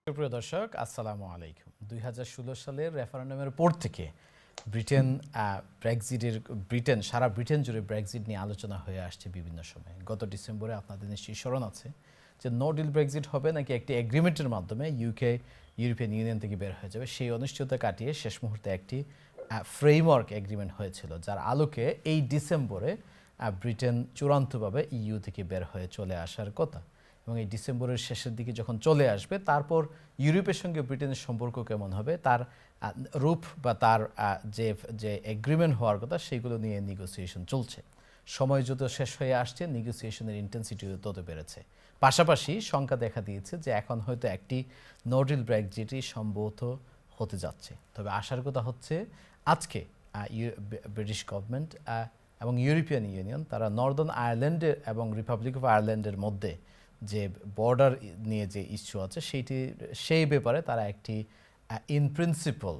সুপ্রিয় দর্শক, আসসালামু আলাইকুম। ২০১৬ সালের রেফারেন্ডামের পর থেকে ব্রিটেন সারা ব্রিটেন জুড়ে ব্রেক্সিট নিয়ে আলোচনা হয়ে আসছে বিভিন্ন সময়ে। গত ডিসেম্বরে আপনাদের নিশ্চয়ই স্মরণ আছে যে নো ডিল ব্রেক্সিট হবে নাকি একটি এগ্রিমেন্টের মাধ্যমে ইউকে ইউরোপিয়ান ইউনিয়ন থেকে বের হয়ে যাবে। সেই অনিশ্চয়তা কাটিয়ে শেষ মুহূর্তে একটি ফ্রেমওয়ার্ক এগ্রিমেন্ট হয়েছিল, যার আলোকে এই ডিসেম্বরে ব্রিটেন চূড়ান্তভাবে ইইউ থেকে বের হয়ে চলে আসার কথা। এবং এই ডিসেম্বরের শেষের দিকে যখন চলে আসবে, তারপর ইউরোপের সঙ্গে ব্রিটেনের সম্পর্ক কেমন হবে, তার রূপ বা তার যে যে এগ্রিমেন্ট হওয়ার কথা, সেগুলো নিয়ে নেগোসিয়েশন চলছে। সময় যত শেষ হয়ে আসছে, নেগোসিয়েশনের ইন্টেন্সিটিও তত বেড়েছে। পাশাপাশি শঙ্কা দেখা দিয়েছে যে এখন হয়তো একটি নো ডিল ব্রেক্সিটই সম্ভবত হতে যাচ্ছে। তবে আশার কথা হচ্ছে আজকে ব্রিটিশ গভর্নমেন্ট এবং ইউরোপিয়ান ইউনিয়ন তারা নর্দার্ন আয়ারল্যান্ডের এবং রিপাবলিক অফ আয়ারল্যান্ডের মধ্যে যে বর্ডার নিয়ে যে ইস্যু আছে সেই ব্যাপারে তারা একটি ইন প্রিন্সিপাল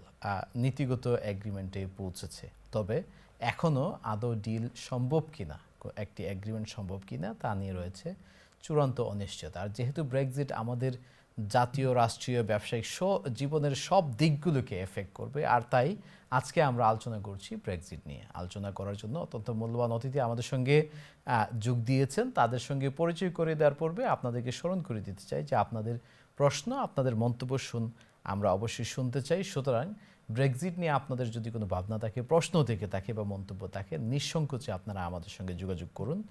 নীতিগত এগ্রিমেন্টে পৌঁছেছে। তবে এখনও আদৌ ডিল সম্ভব কিনা, একটি এগ্রিমেন্ট সম্ভব কিনা, তা নিয়ে রয়েছে চূড়ান্ত অনিশ্চয়তা। আর যেহেতু ব্রেক্সিট আমাদের জাতীয়, রাষ্ট্রীয়, ব্যবসায়িক জীবনের সব দিকগুলোকে এফেক্ট করবে, আর তাই আজকে আমরা আলোচনা করছি ব্রেক্সিট নিয়ে। আলোচনা করার জন্য অত্যন্ত মূল্যবান অতিথি আমাদের সঙ্গে যোগ দিয়েছেন। তাদের সঙ্গে পরিচয় করে দেওয়ার পূর্বে আপনাদেরকে স্মরণ করে দিতে চাই যে আপনাদের প্রশ্ন, আপনাদের মন্তব্য আমরা অবশ্যই শুনতে চাই। সুতরাং ব্রেক্সিট নিয়ে আপনাদের যদি কোনো ভাবনা থাকে, প্রশ্ন থেকে থাকে বা মন্তব্য থাকে, নিঃসংকোচে আপনারা আমাদের সঙ্গে যোগাযোগ করুন।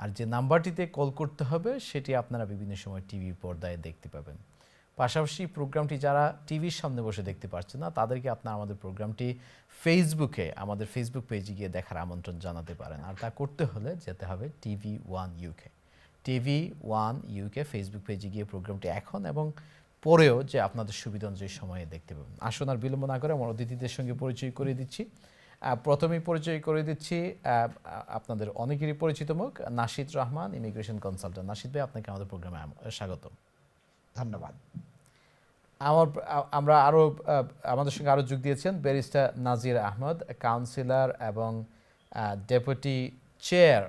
আর যে নাম্বারটিতে কল করতে হবে সেটি আপনারা বিভিন্ন সময় টিভি পর্দায় দেখতে পাবেন। পাশাপাশি প্রোগ্রামটি যারা টিভির সামনে বসে দেখতে পাচ্ছেন না, তাদেরকে আপনারা আমাদের প্রোগ্রামটি আমাদের ফেসবুক পেজে গিয়ে দেখার আমন্ত্রণ জানাতে পারেন। আর তা করতে হলে যেতে হবে টিভি ওয়ান ইউকে ফেসবুক পেজে গিয়ে প্রোগ্রামটি এখন এবং পরেও যে আপনাদের সুবিধা অনুযায়ী সময়ে দেখতে পাবেন। আসুন আর বিলম্ব না করে আমার অতিথিদের সঙ্গে পরিচয় করে দিচ্ছি। প্রথমেই পরিচয় করে দিচ্ছি আপনাদের অনেকেরই পরিচিত মুখ, নাশিদ রহমান, ইমিগ্রেশন কনসালটেন্ট। নাশিদ ভাই, আপনাকে আমাদের প্রোগ্রামে স্বাগত। ধন্যবাদ। আমরা আমাদের সঙ্গে আরও যোগ দিয়েছেন ব্যারিস্টার নাজির আহমদ, কাউন্সিলর এবং deputy chair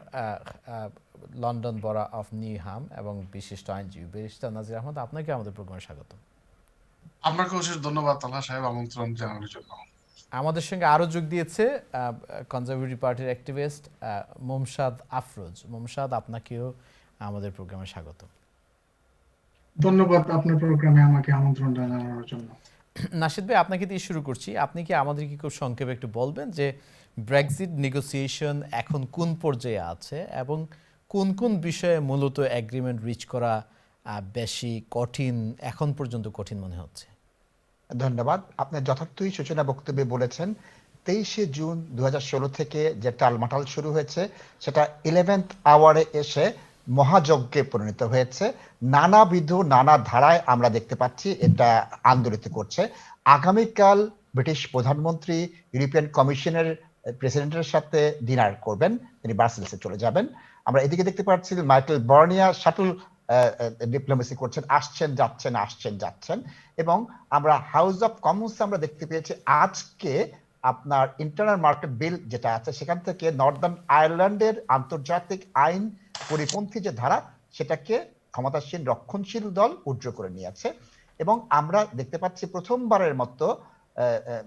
London Bora of Newham এবং বিশিষ্ট আইনজীবী। ব্যারিস্টার নাজির আহমদ, আপনাকে আমাদের প্রোগ্রামে স্বাগত। আপনাকে অশেষ ধন্যবাদ তালহা সাহেব আমন্ত্রণ জানানোর জন্য। আমাদের সঙ্গে আরও যোগ দিয়েছে কনজারভেটিভ পার্টির অ্যাক্টিভিস্ট মোমসাদ আফরোজ। মোমসাদ, আপনাকেও আমাদের প্রোগ্রামে স্বাগত। ধন্যবাদ আপনার প্রোগ্রামে আমাকে আমন্ত্রণ জানানোর জন্য। নাশিদ ভাই, আপনাকে দিয়ে শুরু করছি। আপনি কি আমাদেরকে খুব সংক্ষেপে একটু বলবেন যে ব্রেক্সিট নেগোসিয়েশন এখন কোন পর্যায়ে আছে এবং কোন কোন বিষয়ে মূলত এগ্রিমেন্ট রিচ করা বেশি কঠিন, এখন পর্যন্ত কঠিন মনে হচ্ছে? ধন্যবাদ। আপনি যথার্থই সূচনা বক্তব্যে বলেছেন। 23শে জুন 2016 থেকে যে টালমাটাল শুরু হয়েছে, সেটা 11th আওয়ারে এসে মহাযজ্ঞে পরিণত হয়েছে। নানা ধারায় আমরা দেখতে পাচ্ছি এটা আন্দোলিত করছে। আগামীকাল ব্রিটিশ প্রধানমন্ত্রী ইউরোপিয়ান কমিশনের প্রেসিডেন্টের সাথে ডিনার করবেন, তিনি ব্রাসেলসে চলে যাবেন। আমরা এদিকে দেখতে পাচ্ছি মাইকেল বার্নিয়ার শাটল ডিপ্লোমেসি করছেন, আসছেন যাচ্ছেন। এবং আমরা হাউস অফ কমন্স আমরা দেখতে পেয়েছি আজকে আপনার ইন্টারনাল মার্কেট বিল যেটা আছে, সেখান থেকে নর্দার্ন আয়ারল্যান্ডের আন্তর্জাতিক আইন পরিপন্থী যে ধারা, সেটাকে ক্ষমতাসীন রক্ষণশীল দল উজ্জ্ব করে নিয়েছে। এবং আমরা দেখতে পাচ্ছি প্রথমবারের মতো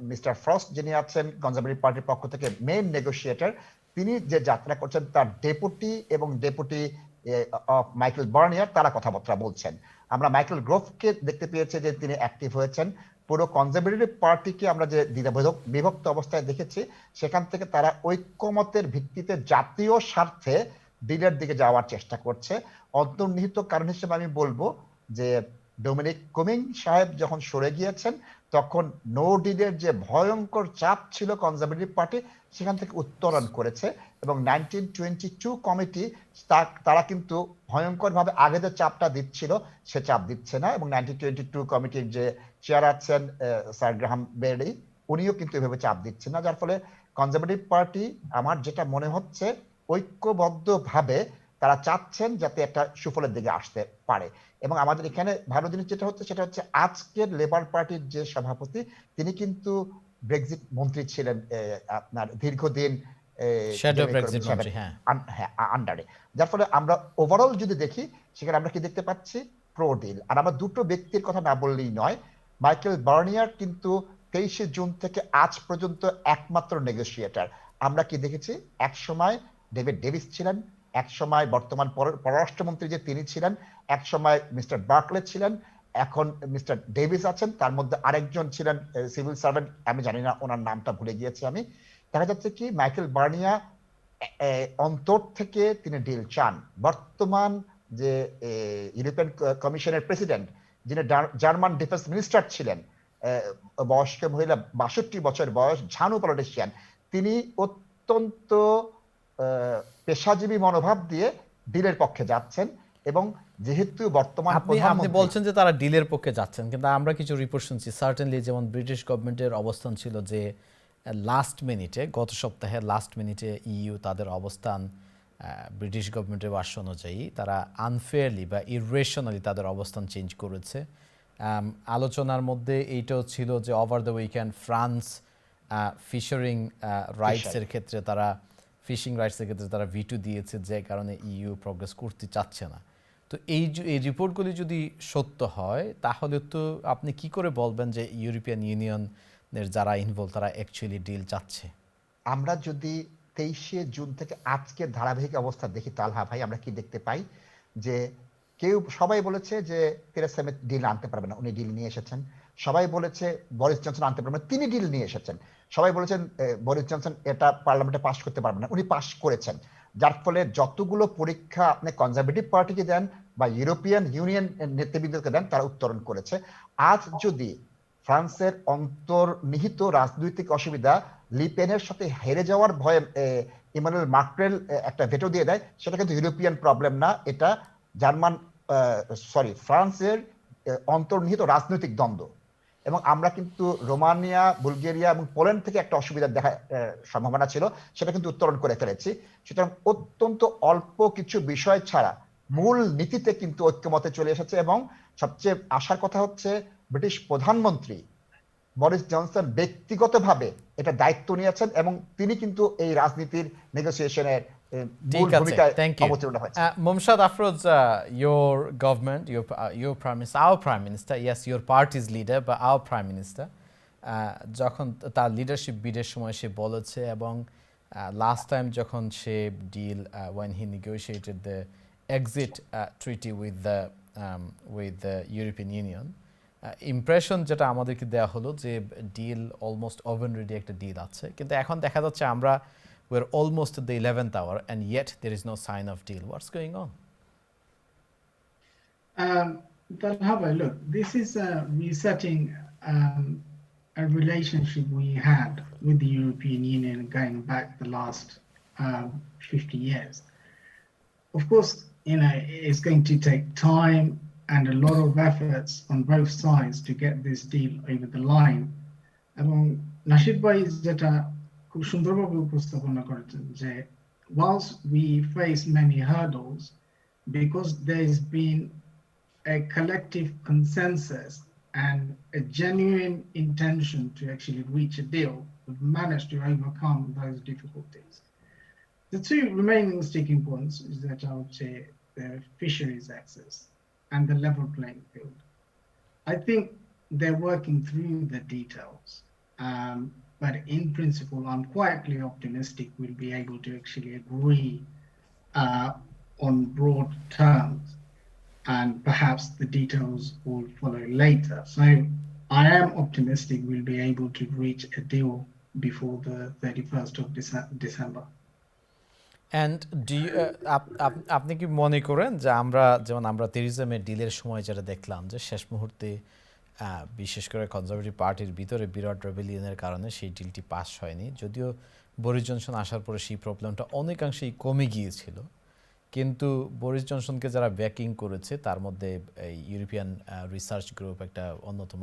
মিস্টার ফ্রস্ট, যিনি আছেন কনজারভেটিভ পার্টির পক্ষ থেকে মেইন নেগোশিয়েটর, তিনি যে যাত্রা করছেন, তার ডেপুটি মাইকেল বার্নিয়ার তারা কথাবার্তা বলছেন। আমরা মাইকেল গ্রোভকে দেখতে পেয়েছি যে তিনি অ্যাক্টিভ হয়েছেন। পুরো কনজারভেটিভ পার্টিকে আমরা যে বিভক্ত অবস্থায় দেখেছি, সেখান থেকে তারা ঐক্যমতের ভিত্তিতে জাতীয় স্বার্থে ডিলের দিকে যাওয়ার চেষ্টা করছে। অন্তর্নিহিত কারণ হিসেবে আমি বলবো যে ডোমিনিক কুমিং সাহেব যখন সরে গিয়েছেন, তখন নো ডিলের যে ভয়ঙ্কর চাপ ছিল কনজারভেটিভ পার্টি, সেখান থেকে উত্তরণ করেছে। এবং 1922 কমিটি তারা কিন্তু ভয়ঙ্করভাবে আগে যে চাপটা দিচ্ছিল, সে চাপ দিচ্ছে না। এবং 1922 কমিটির যে চেয়ার আছেন স্যার গ্রাহাম বেরি, উনিও কিন্তু এভাবে চাপ দিচ্ছেন না। যার ফলে কনজারভেটিভ পার্টি, আমার যেটা মনে হচ্ছে, ঐক্যবদ্ধভাবে তারা চাচ্ছেন যাতে একটা সুফলের দিকে আসতে পারে। এবং আমাদের এখানে ভালো জিনিস যেটা হচ্ছে, সেটা হচ্ছে আজকের লেবার পার্টির যে সভাপতি, তিনি কিন্তু ব্রেক্সিট মন্ত্রী ছিলেন আপনার দীর্ঘদিন আন্ডারে। যার ফলে আমরা ওভারঅল যদি দেখি, সেখানে আমরা কি দেখতে পাচ্ছি, প্রো ডিল। আর আমরা দুটো ব্যক্তির কথা না বললেই নয়, মাইকেল বার্নিয়ার কিন্তু 23শে জুন থেকে আজ পর্যন্ত একমাত্র নেগোসিয়েটর। আমরা কি দেখেছি, এক সময় ডেভিড ডেভিস ছিলেন, এক সময় বর্তমান পররাষ্ট্রমন্ত্রী যে তিনি ছিলেন, এক সময় মিস্টার বার্কলে ছিলেন, এখন মিস্টার ডেভিস আছেন, তার মধ্যে আরেকজন ছিলেন সিভিল সার্ভেন্ট, আমি জানি না ওনার নামটা ভুলে গিয়েছি আমি। দেখা যাচ্ছে কি মাইকেল বার্নিয়া অন্তর থেকে তিনি ডিল চান। বর্তমান যে ইউরোপিয়ান কমিশনের প্রেসিডেন্ট, যিনি জার্মান ডিফেন্স মিনিস্টার ছিলেন, বয়স্ক মহিলা, 62 বছর বয়স, ঝানু পলিটিশিয়ান, তিনি অত্যন্ত পেশাজীবী মনোভাব দিয়ে ডিলের পক্ষে যাচ্ছেন। এবং যেহেতু বর্তমান আপনি বলছেন যে তারা ডিলের পক্ষে যাচ্ছেন, কিন্তু আমরা কিছু রিপোর্ট শুনছি সার্টেনলি, যেমন ব্রিটিশ গভর্নমেন্টের অবস্থান ছিল যে লাস্ট মিনিটে, গত সপ্তাহে লাস্ট মিনিটে ইইউ তাদের অবস্থান ব্রিটিশ গভর্নমেন্টের ভাষ্য অনুযায়ী তারা আনফেয়ারলি বা ইরেশনালি তাদের অবস্থান চেঞ্জ করেছে। আলোচনার মধ্যে এইটাও ছিল যে over the weekend France fishing রাইটসের ক্ষেত্রে তারা ভিটো দিয়েছে, যে কারণে ইইউ প্রগ্রেস করতে চাচ্ছে না। তো এই রিপোর্টগুলি যদি সত্য হয়, তাহলে তো আপনি কি করে বলবেন যে ইউরোপিয়ান ইউনিয়নের যারা ইনভলভ তারা অ্যাকচুয়ালি ডিল চাচ্ছে? আমরা যদি 23শে জুন থেকে আজকের ধারাবাহিক অবস্থা দেখি তালহা ভাই, আমরা কি দেখতে পাই যে সবাই বলেছে যে তেরেসা মে ডিল আনতে পারবে না, উনি ডিল নিয়ে এসেছেন। সবাই বলেছে বরিস জনসন আনতে পারবে না, তিনি ডিল নিয়ে এসেছেন। সবাই বলেছেন বরিস জনসন এটা পার্লামেন্টে পাস করতে পারবে না, উনি পাস করেছেন। যার ফলে যতগুলো পরীক্ষা আপনি কনজারভেটিভ পার্টিকে দেন বা ইউরোপিয়ান ইউনিয়ন নেতৃবৃন্দকে দেন, তারা উত্তরণ করেছে। আজ যদি ফ্রান্সের অন্তর্নিহিত রাজনৈতিক অসুবিধা লিপেনের সাথে হেরে যাওয়ার ভয়ে ইমানুয়েল মাক্রন একটা ভেটো দিয়ে দেয়, সেটা কিন্তু ইউরোপিয়ান প্রবলেম না, এটা ফ্রান্সের অন্তর্নিহিত রাজনৈতিক দ্বন্দ্ব। এবং আমরা কিন্তু রোমানিয়া, বুলগেরিয়া এবং পোল্যান্ড থেকে একটা অসুবিধা দেখার সম্ভাবনা ছিল, সেটা কিন্তু উত্তরণ করে ফেলেছি। সুতরাং অত্যন্ত অল্প কিছু বিষয় ছাড়া মূল নীতিতে কিন্তু ঐক্যমতে চলে এসেছে। এবং সবচেয়ে আশার কথা হচ্ছে ব্রিটিশ প্রধানমন্ত্রী বরিস জনসন ব্যক্তিগতভাবে এটা দায়িত্ব নিয়েছেন এবং তিনি কিন্তু এই রাজনীতির নেগোসিয়েশনের মূল ভূমিকায় অবতীর্ণ হয়েছেন। Momshad Afroz, your government, your prime minister, our prime minister, yes, your party's leader, but our prime minister, যখন তার লিডারশিপ বিডের সময় সে বলেছে, এবং লাস্ট টাইম যখন সে deal when he negotiated the exit treaty with the European Union, impression যেটা আমাদেরকে দেওয়া হলো যে ডিল অলমোস্ট ওভেন রেডি একটা ডিল আছে, কিন্তু এখন দেখা যাচ্ছে আমরা we're almost at the 11th hour and yet there is no sign of deal. What's going on? Look, this is resetting a relationship we had with the European Union going back the last 50 years. Of course, it's going to take time and a lot of efforts on both sides to get this deal over the line. এবং নাশিদ ভাই যেটা খুব সুন্দরভাবে উপস্থাপনা করেছেন যে whilst we face many hurdles, because there's been a collective consensus and a genuine intention to actually reach a deal, we've managed to overcome those difficulties. The two remaining sticking points is that I would say the fisheries access and the level playing field. I think they're working through the details, but in principle, I'm quietly optimistic we'll be able to actually agree on broad terms, and perhaps the details will follow later. So I am optimistic we'll be able to reach a deal before the 31st of December. And do you, আপনি কি মনে করেন যে যেমন আমরা Teresa মে ডিলের সময় যেটা দেখলাম যে শেষ মুহূর্তে বিশেষ করে কনজারভেটিভ পার্টির ভিতরে বিরাট রেবেলিয়নের কারণে সেই ডিলটি পাস হয়নি, যদিও বরিস জনসন আসার পরে সেই প্রবলেমটা অনেকাংশেই কমে গিয়েছিল, কিন্তু বরিস জনসনকে যারা ব্যাকিং করেছে তার মধ্যে ইউরোপিয়ান রিসার্চ গ্রুপ একটা অন্যতম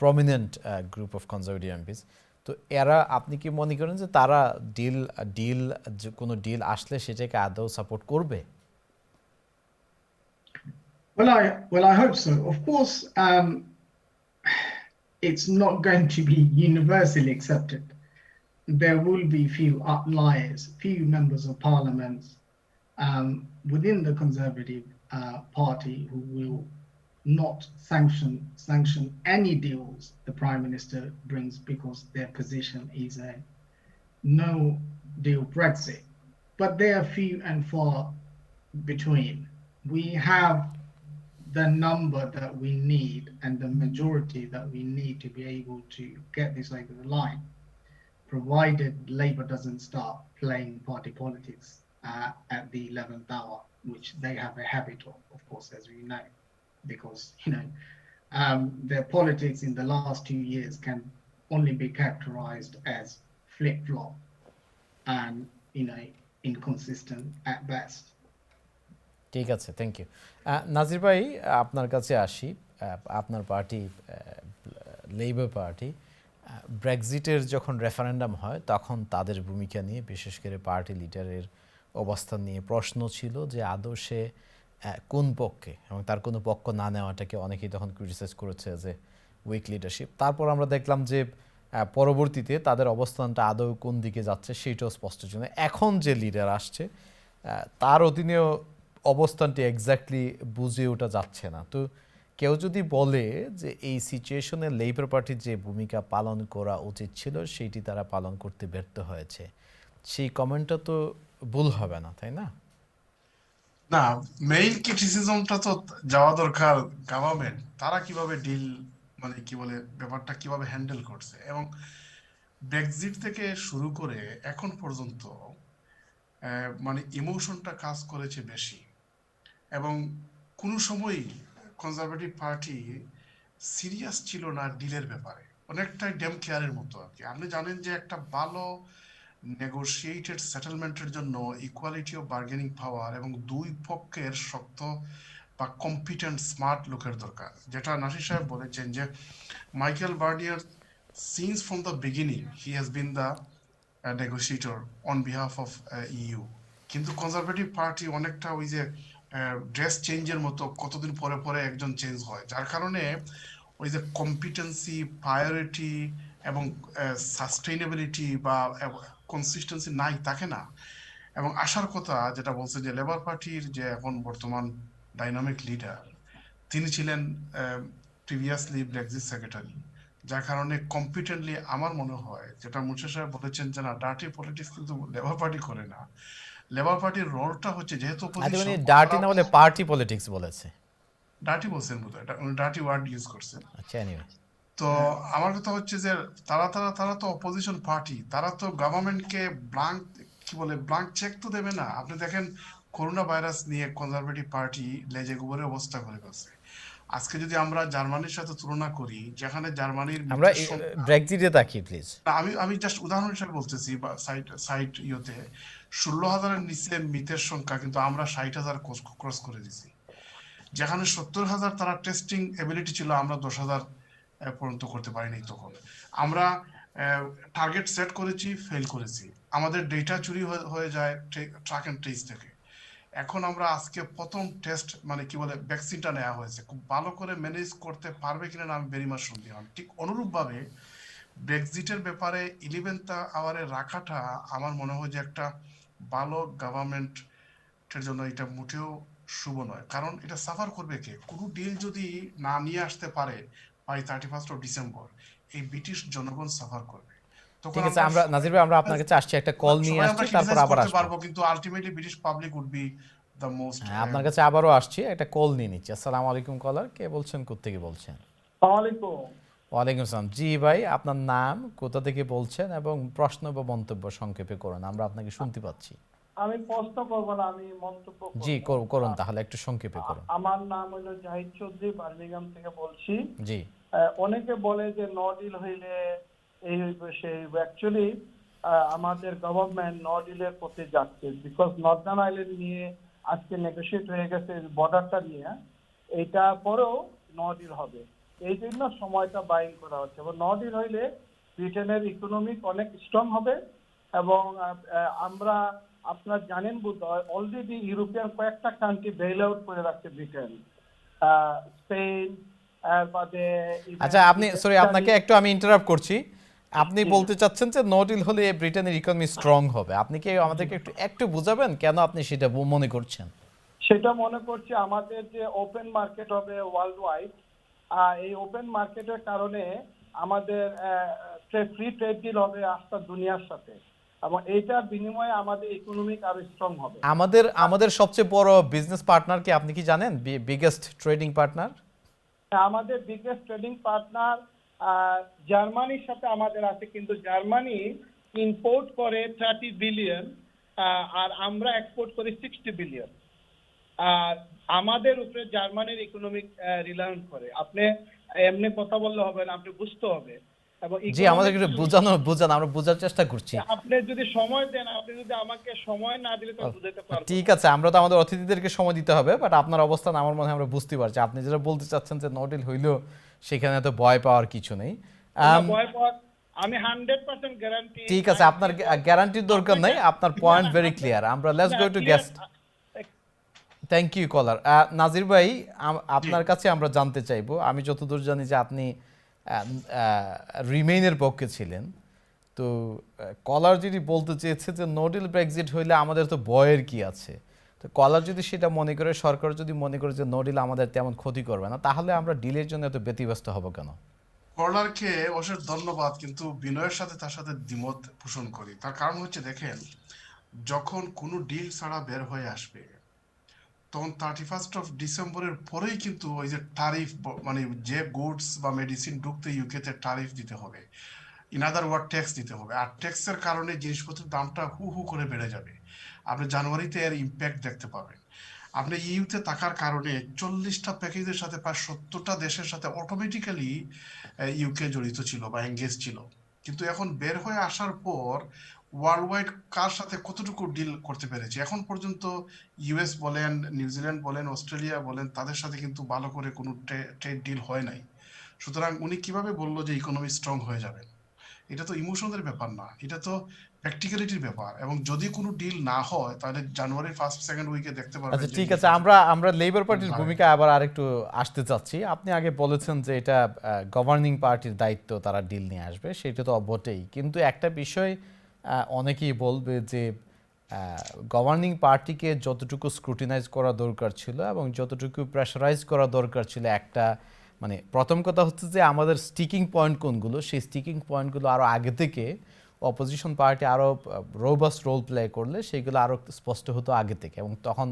prominent group of conservative MPs, তো এরা আপনি কি মনে করেন যে তারা কোনো ডিল আসলে সেটাকে আদৌ সাপোর্ট করবে? Well, I hope so. Of course, it's not going to be universally accepted. There will be few outliers, few members of parliament within the Conservative Party who will not sanction any deals the Prime Minister brings because their position is a no deal Brexit. But they are few and far between. We have the number that we need and the majority that we need to be able to get this over the line, provided Labour doesn't start playing party politics at the 11th hour, which they have a habit of course, as we know, because their politics in the last 2 years can only be characterized as flip-flop and inconsistent at best. ঠিক আছে, thank you. নাজির ভাই, আপনার কাছে আসি। আপনার party labour party ব্রেক্সিটের যখন referendum হয় তখন তাদের ভূমিকা নিয়ে, বিশেষ করে পার্টি লিডারের অবস্থান নিয়ে প্রশ্ন ছিল যে আদৌ সে কোন পক্ষে, এবং তার কোনো পক্ষ না নেওয়াটাকে অনেকেই তখন ক্রিটিসাইজ করেছে যে উইক লিডারশিপ। তারপর আমরা দেখলাম যে পরবর্তীতে তাদের অবস্থানটা আদৌ কোন দিকে যাচ্ছে সেইটাও স্পষ্ট ছিল। এখন যে লিডার আসছে তার অধীনেও অবস্থানটি এক্স্যাক্টলি বুঝে ওঠা যাচ্ছে না। তো কেউ যদি বলে যে এই সিচুয়েশনে লেবার পার্টির যে ভূমিকা পালন করা উচিত ছিল সেইটি তারা পালন করতে ব্যর্থ হয়েছে, সেই কমেন্টটা তো ভুল হবে না, তাই না? না, মেইন ক্রিটিসিজমটা তো যাওয়া দরকার গভর্নমেন্ট, তারা কিভাবে ডিল মানে কি বলে ব্যাপারটা কিভাবে হ্যান্ডেল করছে। এবং ব্রেক্সিট থেকে শুরু করে এখন পর্যন্ত মানে ইমোশনটা কাজ করেছে বেশি, এবং কোনো সময়ই কনজারভেটিভ পার্টি সিরিয়াস ছিল না ডিলের ব্যাপারে, অনেকটাই ড্যাম কেয়ারের মতো আর কি। আপনি জানেন যে একটা ভালো নেগোশিয়েটেড সেটেলমেন্টের জন্য ইকুয়ালিটি অফ বার্গেনিং পাওয়ার এবং দুই পক্ষের শক্ত বা কম্পিটেন্ট স্মার্ট লোকের দরকার, যেটা নাসির সাহেব বলেছেন যে Michael Barnier since from the beginning he has been the negotiator on behalf of EU. কিন্তু কনজারভেটিভ পার্টি অনেকটা ওই যে ড্রেস চেঞ্জের মতো কতদিন পরে পরে একজন চেঞ্জ হয়, যার কারণে ওই যে কম্পিটেন্সি, প্রায়োরিটি এবং সাস্টেইনেবিলিটি বা কনসিস্টেন্সি নাই, থাকে না। এবং আশার কথা যেটা বলছে যে লেবার পার্টির যে এখন বর্তমান ডাইনামিক লিডার, তিনি ছিলেন প্রিভিয়াসলি ব্রেক্সিট সেক্রেটারি, যার কারণে কম্পিটেন্টলি আমার মনে হয় যেটা মুর্শেদ সাহেব বলেছেন যে না, ডার্টি পলিটিক্স কিন্তু লেবার পার্টি করে না। লেবার পার্টির রোলটা হচ্ছে যেহেতু ডার্টি না বলে পার্টি পলিটিক্স বলেছে, ডার্টি বলছেন বোধহয়, ডার্টি ওয়ার্ড ইউজ করছেন। আচ্ছা, এনিওয়ে। তো আমার কথা হচ্ছে যে তারা তো অপোজিশন পার্টি, তারা তো গভর্নমেন্টকে ব্লাঙ্ক কি বলে ব্লাঙ্ক চেক তো দেবে না। আপনি দেখেন করোনা ভাইরাস নিয়ে কনজারভেটিভ পার্টি লেজে গোবরে অবস্থা করে ফেলছে। আজকে যদি আমরা জার্মানির সাথে তুলনা করি, যেখানে জার্মানির আমরা ব্রেক্সিটে তাকিয়ে প্লিজ, আমি জাস্ট উদাহরণ হিসেবে বলতেছি, বা সাইট ইয়েতে 16,000-এর নিচে মৃতের সংখ্যা, কিন্তু আমরা 60,000 ক্রস করে দিছি। যেখানে 70,000 তারা টেস্টিং এবিলিটি ছিল, আমরা 10,000 পর্যন্ত করতে পারিনি। তখন আমরা টার্গেট সেট করেছি, ফেল করেছি, আমাদের ডেটা চুরি হয়ে যায় ট্র্যাক এন্ড ট্রেস থেকে। এখন আমরা আজকে প্রথম টেস্ট মানে কি বলে ভ্যাকসিনটা নেওয়া হয়েছে, খুব ভালো করে ম্যানেজ করতে পারবে কিনা আমি ভেরি মাচ সন্দেহ। ঠিক অনুরূপভাবে ব্রেক্সিটের ব্যাপারে 11th আওয়ারে রাখাটা আমার মনে হয় যে একটা ভালো গভর্নমেন্টের জন্য এটা মোটেও শুভ নয়। কারণ এটা সাফার করবে কে? কোনো ডিল যদি না নিয়ে আসতে পারে বাই 31st ডিসেম্বর, এই ব্রিটিশ জনগণ সাফার করবে। ঠিক আছে, আমরা নাজির ভাই আমরা আপনার কাছে আসছি, একটা কল নিয়ে আসছি, তারপর আবার আসবো, কিন্তু ultimately British public would be the most. আপনার কাছে আবারও আসছি, একটা কল নিয়ে নিচ্ছি। আসসালামু আলাইকুম কলার, কে বলছেন, কোথা থেকে বলছেন? ওয়ালাইকুম আসসালাম। জি ভাই, আপনার নাম, কোথা থেকে বলছেন এবং প্রশ্ন বা মন্তব্য সংক্ষেপে করুন, আমরা আপনাকে শুনতে পাচ্ছি। আমি প্রশ্ন করব না, আমি মন্তব্য করব। জি করুন, তাহলে একটু সংক্ষেপে করুন। আমার নাম হলো জাহিদ চৌধুরী, বার্মিংহাম থেকে বলছি। জি। অনেকে বলে যে নো ডিল হইলে এই হইবে সেই হইবে। অ্যাকচুয়ালি আমাদের গভর্নমেন্ট নো ডিলের পথে যাচ্ছে, বিকজ নর্দার্ন আইল্যান্ড নিয়ে আজকে নেগোশিয়েট হয়ে গেছে বর্ডারটা নিয়ে, এইটা পরেও নো ডিল হবে, এই জন্য সময়টা বাইং করা হচ্ছে। এবং নো ডিল হইলে ব্রিটেনের ইকোনমিক অনেক স্ট্রং হবে, এবং আমরা আপনার জানেন বোধহয় অলরেডি ইউরোপিয়ান কয়েকটা কান্ট্রি বেইল আউট করে রাখছে ব্রিটেন, স্পেন, বাদে। আচ্ছা, আপনি সরি, আপনাকে একটু আমি ইন্টারাপ্ট করছি। আপনি বলতে চাচ্ছেন যে নো ডিল হলে ব্রিটেনের ইকোনমি স্ট্রং হবে, আপনি কি আমাদেরকে একটু বুঝাবেন কেন আপনি সেটা মনে করছেন? সেটা মনে করছি আমাদের যে ওপেন মার্কেট হবে ওয়ার্ল্ড ওয়াইড, এই ওপেন মার্কেটের কারণে আমাদের ফ্রি ট্রেড ডিল হবে আস্থা দুনিয়ার সাথে, এবং এইটার বিনিময়ে আমাদের ইকোনমিক আরো স্ট্রং হবে। আমাদের আমাদের সবচেয়ে বড় বিজনেস পার্টনার কি আপনি কি জানেন? Biggest trading partner? আমাদের বিগেস্ট ট্রেডিং পার্টনার জার্মানির সাথে আমাদের আছে, কিন্তু জার্মানি ইম্পোর্ট করে 30 বিলিয়ন আর আমরা এক্সপোর্ট করি 60 বিলিয়ন। আর আমাদের উপরে জার্মানির ইকোনমিক রিলায়েন্স করে। আপনি এমনি কথা বললে হবে না, আপনি বুঝতে হবে। এবং জি, আমাদের একটু বুঝান, আমরা বোঝার চেষ্টা করছি। আপনি যদি সময় দেন, আপনি যদি আমাকে সময় না দিলে তো বুঝাতে পারবো। ঠিক আছে, আমরা তো আমাদের অতিথিদেরকে সময় দিতে হবে, বাট আপনার অবস্থান আমার মনে হয় আমরা বুঝতে পারছি। আপনি যেটা বলতে চাচ্ছেন যে নো ডিল হইলেও সেখানে তো ভয় পাওয়ার কিছু নেই। ভয় পাওয়ার আমি 100% গ্যারান্টি। ঠিক আছে, আপনার গ্যারান্টির দরকার নাই, আপনার পয়েন্ট ভেরি ক্লিয়ার। আমরা let's go to guest. Thank you caller. Nazir ভাই, আপনার কাছে আমরা জানতে চাইবো, আমি যতদূর জানি যে আপনি রিমেইনের পক্ষে ছিলেন, তো কলার যদি বলতে চেয়েছে যে নো ডিল ব্রেক্সিট হইলে আমাদের তো ভয়ের কি আছে, তো কলার যদি সেটা মনে করে, সরকার যদি মনে করে যে নো ডিল আমাদের তেমন ক্ষতি করবে না, তাহলে আমরা ডিলের জন্য এত ব্যতিব্যস্ত হব কেন? কর্নারকে অশেষ ধন্যবাদ, কিন্তু বিনয়ের সাথে তার সাথে দ্বিমত পোষণ করি। তার কারণ হচ্ছে দেখেন, যখন কোনো ডিল ছাড়া বের হয়ে আসবে তখন 31 ডিসেম্বরের পরেই কিন্তু ওই যে টারিফ, মানে যে গুডস বা মেডিসিন ঢুকতে ইউকেতে টারিফ দিতে হবে, ইন আদার ওয়ার্ড ট্যাক্স দিতে হবে। আর ট্যাক্সের কারণে জিনিসপত্রের দামটা হু হু করে বেড়ে যাবে। আপনি জানুয়ারিতে এর ইম্প্যাক্ট দেখতে পাবেন। আপনি ইউতে থাকার কারণে 40টা প্যাকেজের সাথে প্রায় 70টা দেশের সাথে অটোমেটিক্যালি ইউকে জড়িত ছিল বা এঙ্গেজ ছিল। কিন্তু এখন বের হয়ে আসার পর ওয়ার্ল্ড ওয়াইড কার সাথে কতটুকু ডিল করতে পেরেছে? এখন পর্যন্ত ইউএস বলেন, নিউজিল্যান্ড বলেন, অস্ট্রেলিয়া বলেন, তাদের সাথে কিন্তু ভালো করে কোনো ট্রেড ডিল হয় নাই। সুতরাং উনি কিভাবে বললো যে ইকোনমি স্ট্রং হয়ে যাবে? এটা তো ইমোশনের ব্যাপার না, এটা তো প্র্যাকটিক্যালিটির ব্যাপার। এবং যদি কোনো ডিল না হয় তাহলে জানুয়ারির ফার্স্ট সেকেন্ড উইকে দেখতে পারবেন। আচ্ছা যে ঠিক আছে, আমরা লেবার পার্টির ভূমিকা আবার আরেকটু আসতে চাচ্ছি। আপনি আগে বলেছেন যে এটা গভর্নিং পার্টির দায়িত্ব, তারা ডিল নিয়ে আসবে, সেটা তো বটেই। কিন্তু একটা বিষয় অনেকেই বলবে যে গভর্নিং পার্টিকে যতটুকু স্ক্রুটিনাইজ করা দরকার ছিল এবং যতটুকু প্রেশারাইজ করা দরকার ছিল, একটা মানে প্রথম কথা হচ্ছে যে আমাদের স্টিকিং পয়েন্ট কোনগুলো, সেই স্টিকিং পয়েন্টগুলো আরও আগে থেকে অপোজিশন পার্টি আরও রোবাস্ট রোল প্লে করলে সেইগুলো আরও স্পষ্ট হতো আগে থেকে, এবং তখন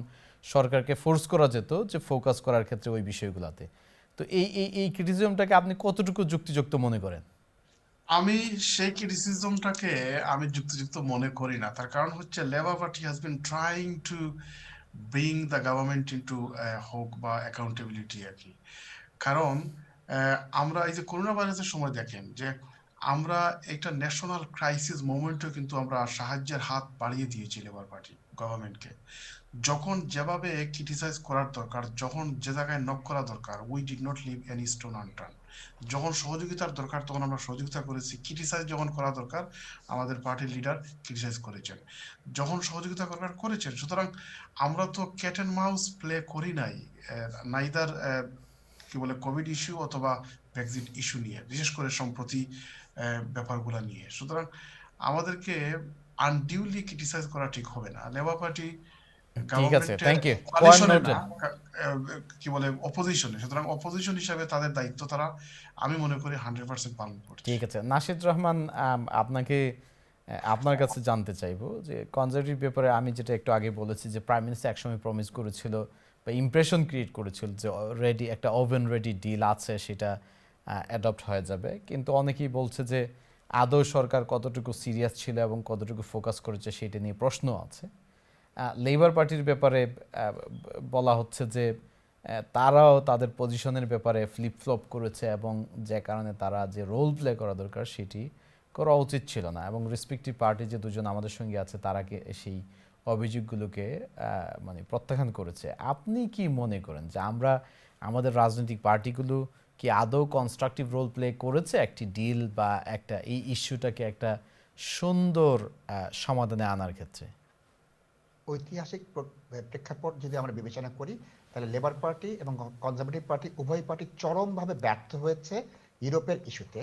সরকারকে ফোর্স করা যেত যে ফোকাস করার ক্ষেত্রে ওই বিষয়গুলোতে। তো এই ক্রিটিসিজমটাকে আপনি কতটুকু যুক্তিযুক্ত মনে করেন? আমি সেই ক্রিটিসিজমটাকে আমি যুক্তিযুক্ত মনে করি না। তার কারণ হচ্ছে labour party has been trying to bring the government into হোক বা অ্যাকাউন্টেবিলিটি আর কি। কারণ আমরা এই যে করোনা ভাইরাসের সময় দেখেন যে আমরা একটা ন্যাশনাল ক্রাইসিস মোমেন্টে কিন্তু আমরা সাহায্যের হাত বাড়িয়ে দিয়েছি লেবার পার্টি গভর্নমেন্টকে। যখন যেভাবে ক্রিটিসাইজ করার দরকার, যখন যে জায়গায় নক করা দরকার, we did not leave any stone unturned. যখন সহযোগিতার দরকার তখন আমরা সহযোগিতা করেছি। ক্রিটিসাইজ যখন করা দরকার আমাদের পার্টির লিডার ক্রিটিসাইজ করেছেন, যখন সহযোগিতা করার করেছেন। সুতরাং আমরা তো ক্যাট অ্যান্ড মাউস প্লে করি নাই, নাইদার কি বলে কোভিড ইস্যু অথবা ব্রেক্সিট ইস্যু নিয়ে, বিশেষ করে সম্প্রতি ব্যাপারগুলো নিয়ে। সুতরাং আমাদেরকে আনডিউলি ক্রিটিসাইজ করা ঠিক হবে না। লেবার পার্টি ঠিক আছে, থ্যাংক ইউ। কি বলে অপোজিশনে, সুতরাং অপোজিশন হিসাবে তাদের দায়িত্ব তারা আমি মনে করি 100% পালন করছে। ঠিক আছে, নাশিদ রহমান, আপনাকে আপনার কাছে জানতে চাইবো যে কনজারভেটিভ ব্যাপারে আমি যেটা একটু আগে বলেছি যে প্রাইম মিনিস্টার একসময় প্রমিস করেছিল বা ইমপ্রেশন ক্রিয়েট করেছিল যে রেডি একটা ওভেন রেডি ডিল আছে, সেটা অ্যাডপ্ট হয়ে যাবে। কিন্তু অনেকেই বলছে যে আদৌ সরকার কতটুকু সিরিয়াস ছিল এবং কতটুকু ফোকাস করেছে সেটা নিয়ে প্রশ্ন আছে। লেবার পার্টির ব্যাপারে বলা হচ্ছে যে তারাও তাদের পজিশনের ব্যাপারে ফ্লিপফ্লপ করেছে এবং যে কারণে তারা যে রোল প্লে করা দরকার সেটি করা উচিত ছিল না, এবং রেসপেক্টিভ পার্টি যে দুজন আমাদের সঙ্গে আছে তারাকে সেই অভিযোগগুলোকে মানে প্রত্যাখ্যান করেছে। আপনি কি মনে করেন যে আমরা আমাদের রাজনৈতিক পার্টিগুলো কি আদৌ কনস্ট্রাকটিভ রোল প্লে করেছে একটি ডিল বা একটা এই ইস্যুটাকে একটা সুন্দর সমাধানে আনার ক্ষেত্রে? ঐতিহাসিক প্রেক্ষাপট যদি আমরা বিবেচনা করি তাহলে লেবার পার্টি এবং কনজারভেটিভ পার্টি উভয় পার্টি চরমভাবে ব্যর্থ হয়েছে ইউরোপের ইস্যুতে।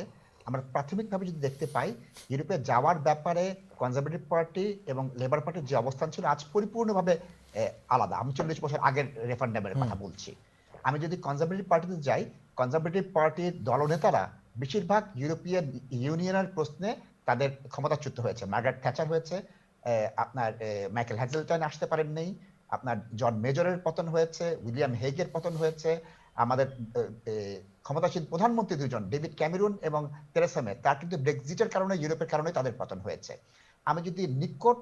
আমরা প্রাথমিকভাবে যদি দেখতে পাই ইউরোপে যাওয়ার ব্যাপারে কনজারভেটিভ পার্টি এবং লেবার পার্টির যে অবস্থান ছিল আজ পরিপূর্ণভাবে আলাদা। আমি 40 বছর আগের রেফারেন্ডামের কথা বলছি। আমি যদি কনজারভেটিভ পার্টিতে যাই, কনজারভেটিভ পার্টির দলনেতারা বেশিরভাগ ইউরোপিয়ান ইউনিয়নের প্রশ্নে তাদের ক্ষমতাচ্যুত হয়েছে। মার্গারেট থ্যাচার হয়েছে, আপনার মাইকেল হ্যাজেলটাইন আসতে পারেননি, আপনার জন মেজরের পতন হয়েছে, উইলিয়াম হেগের পতন হয়েছে, আমাদের ক্ষমতাসীন প্রধানমন্ত্রী দুজন ডেভিড ক্যামেরুন এবং তেরেসা মে, তার কিন্তু ব্রেক্সিটের কারণে ইউরোপের কারণে তাদের পতন হয়েছে। আমি যদি নিকট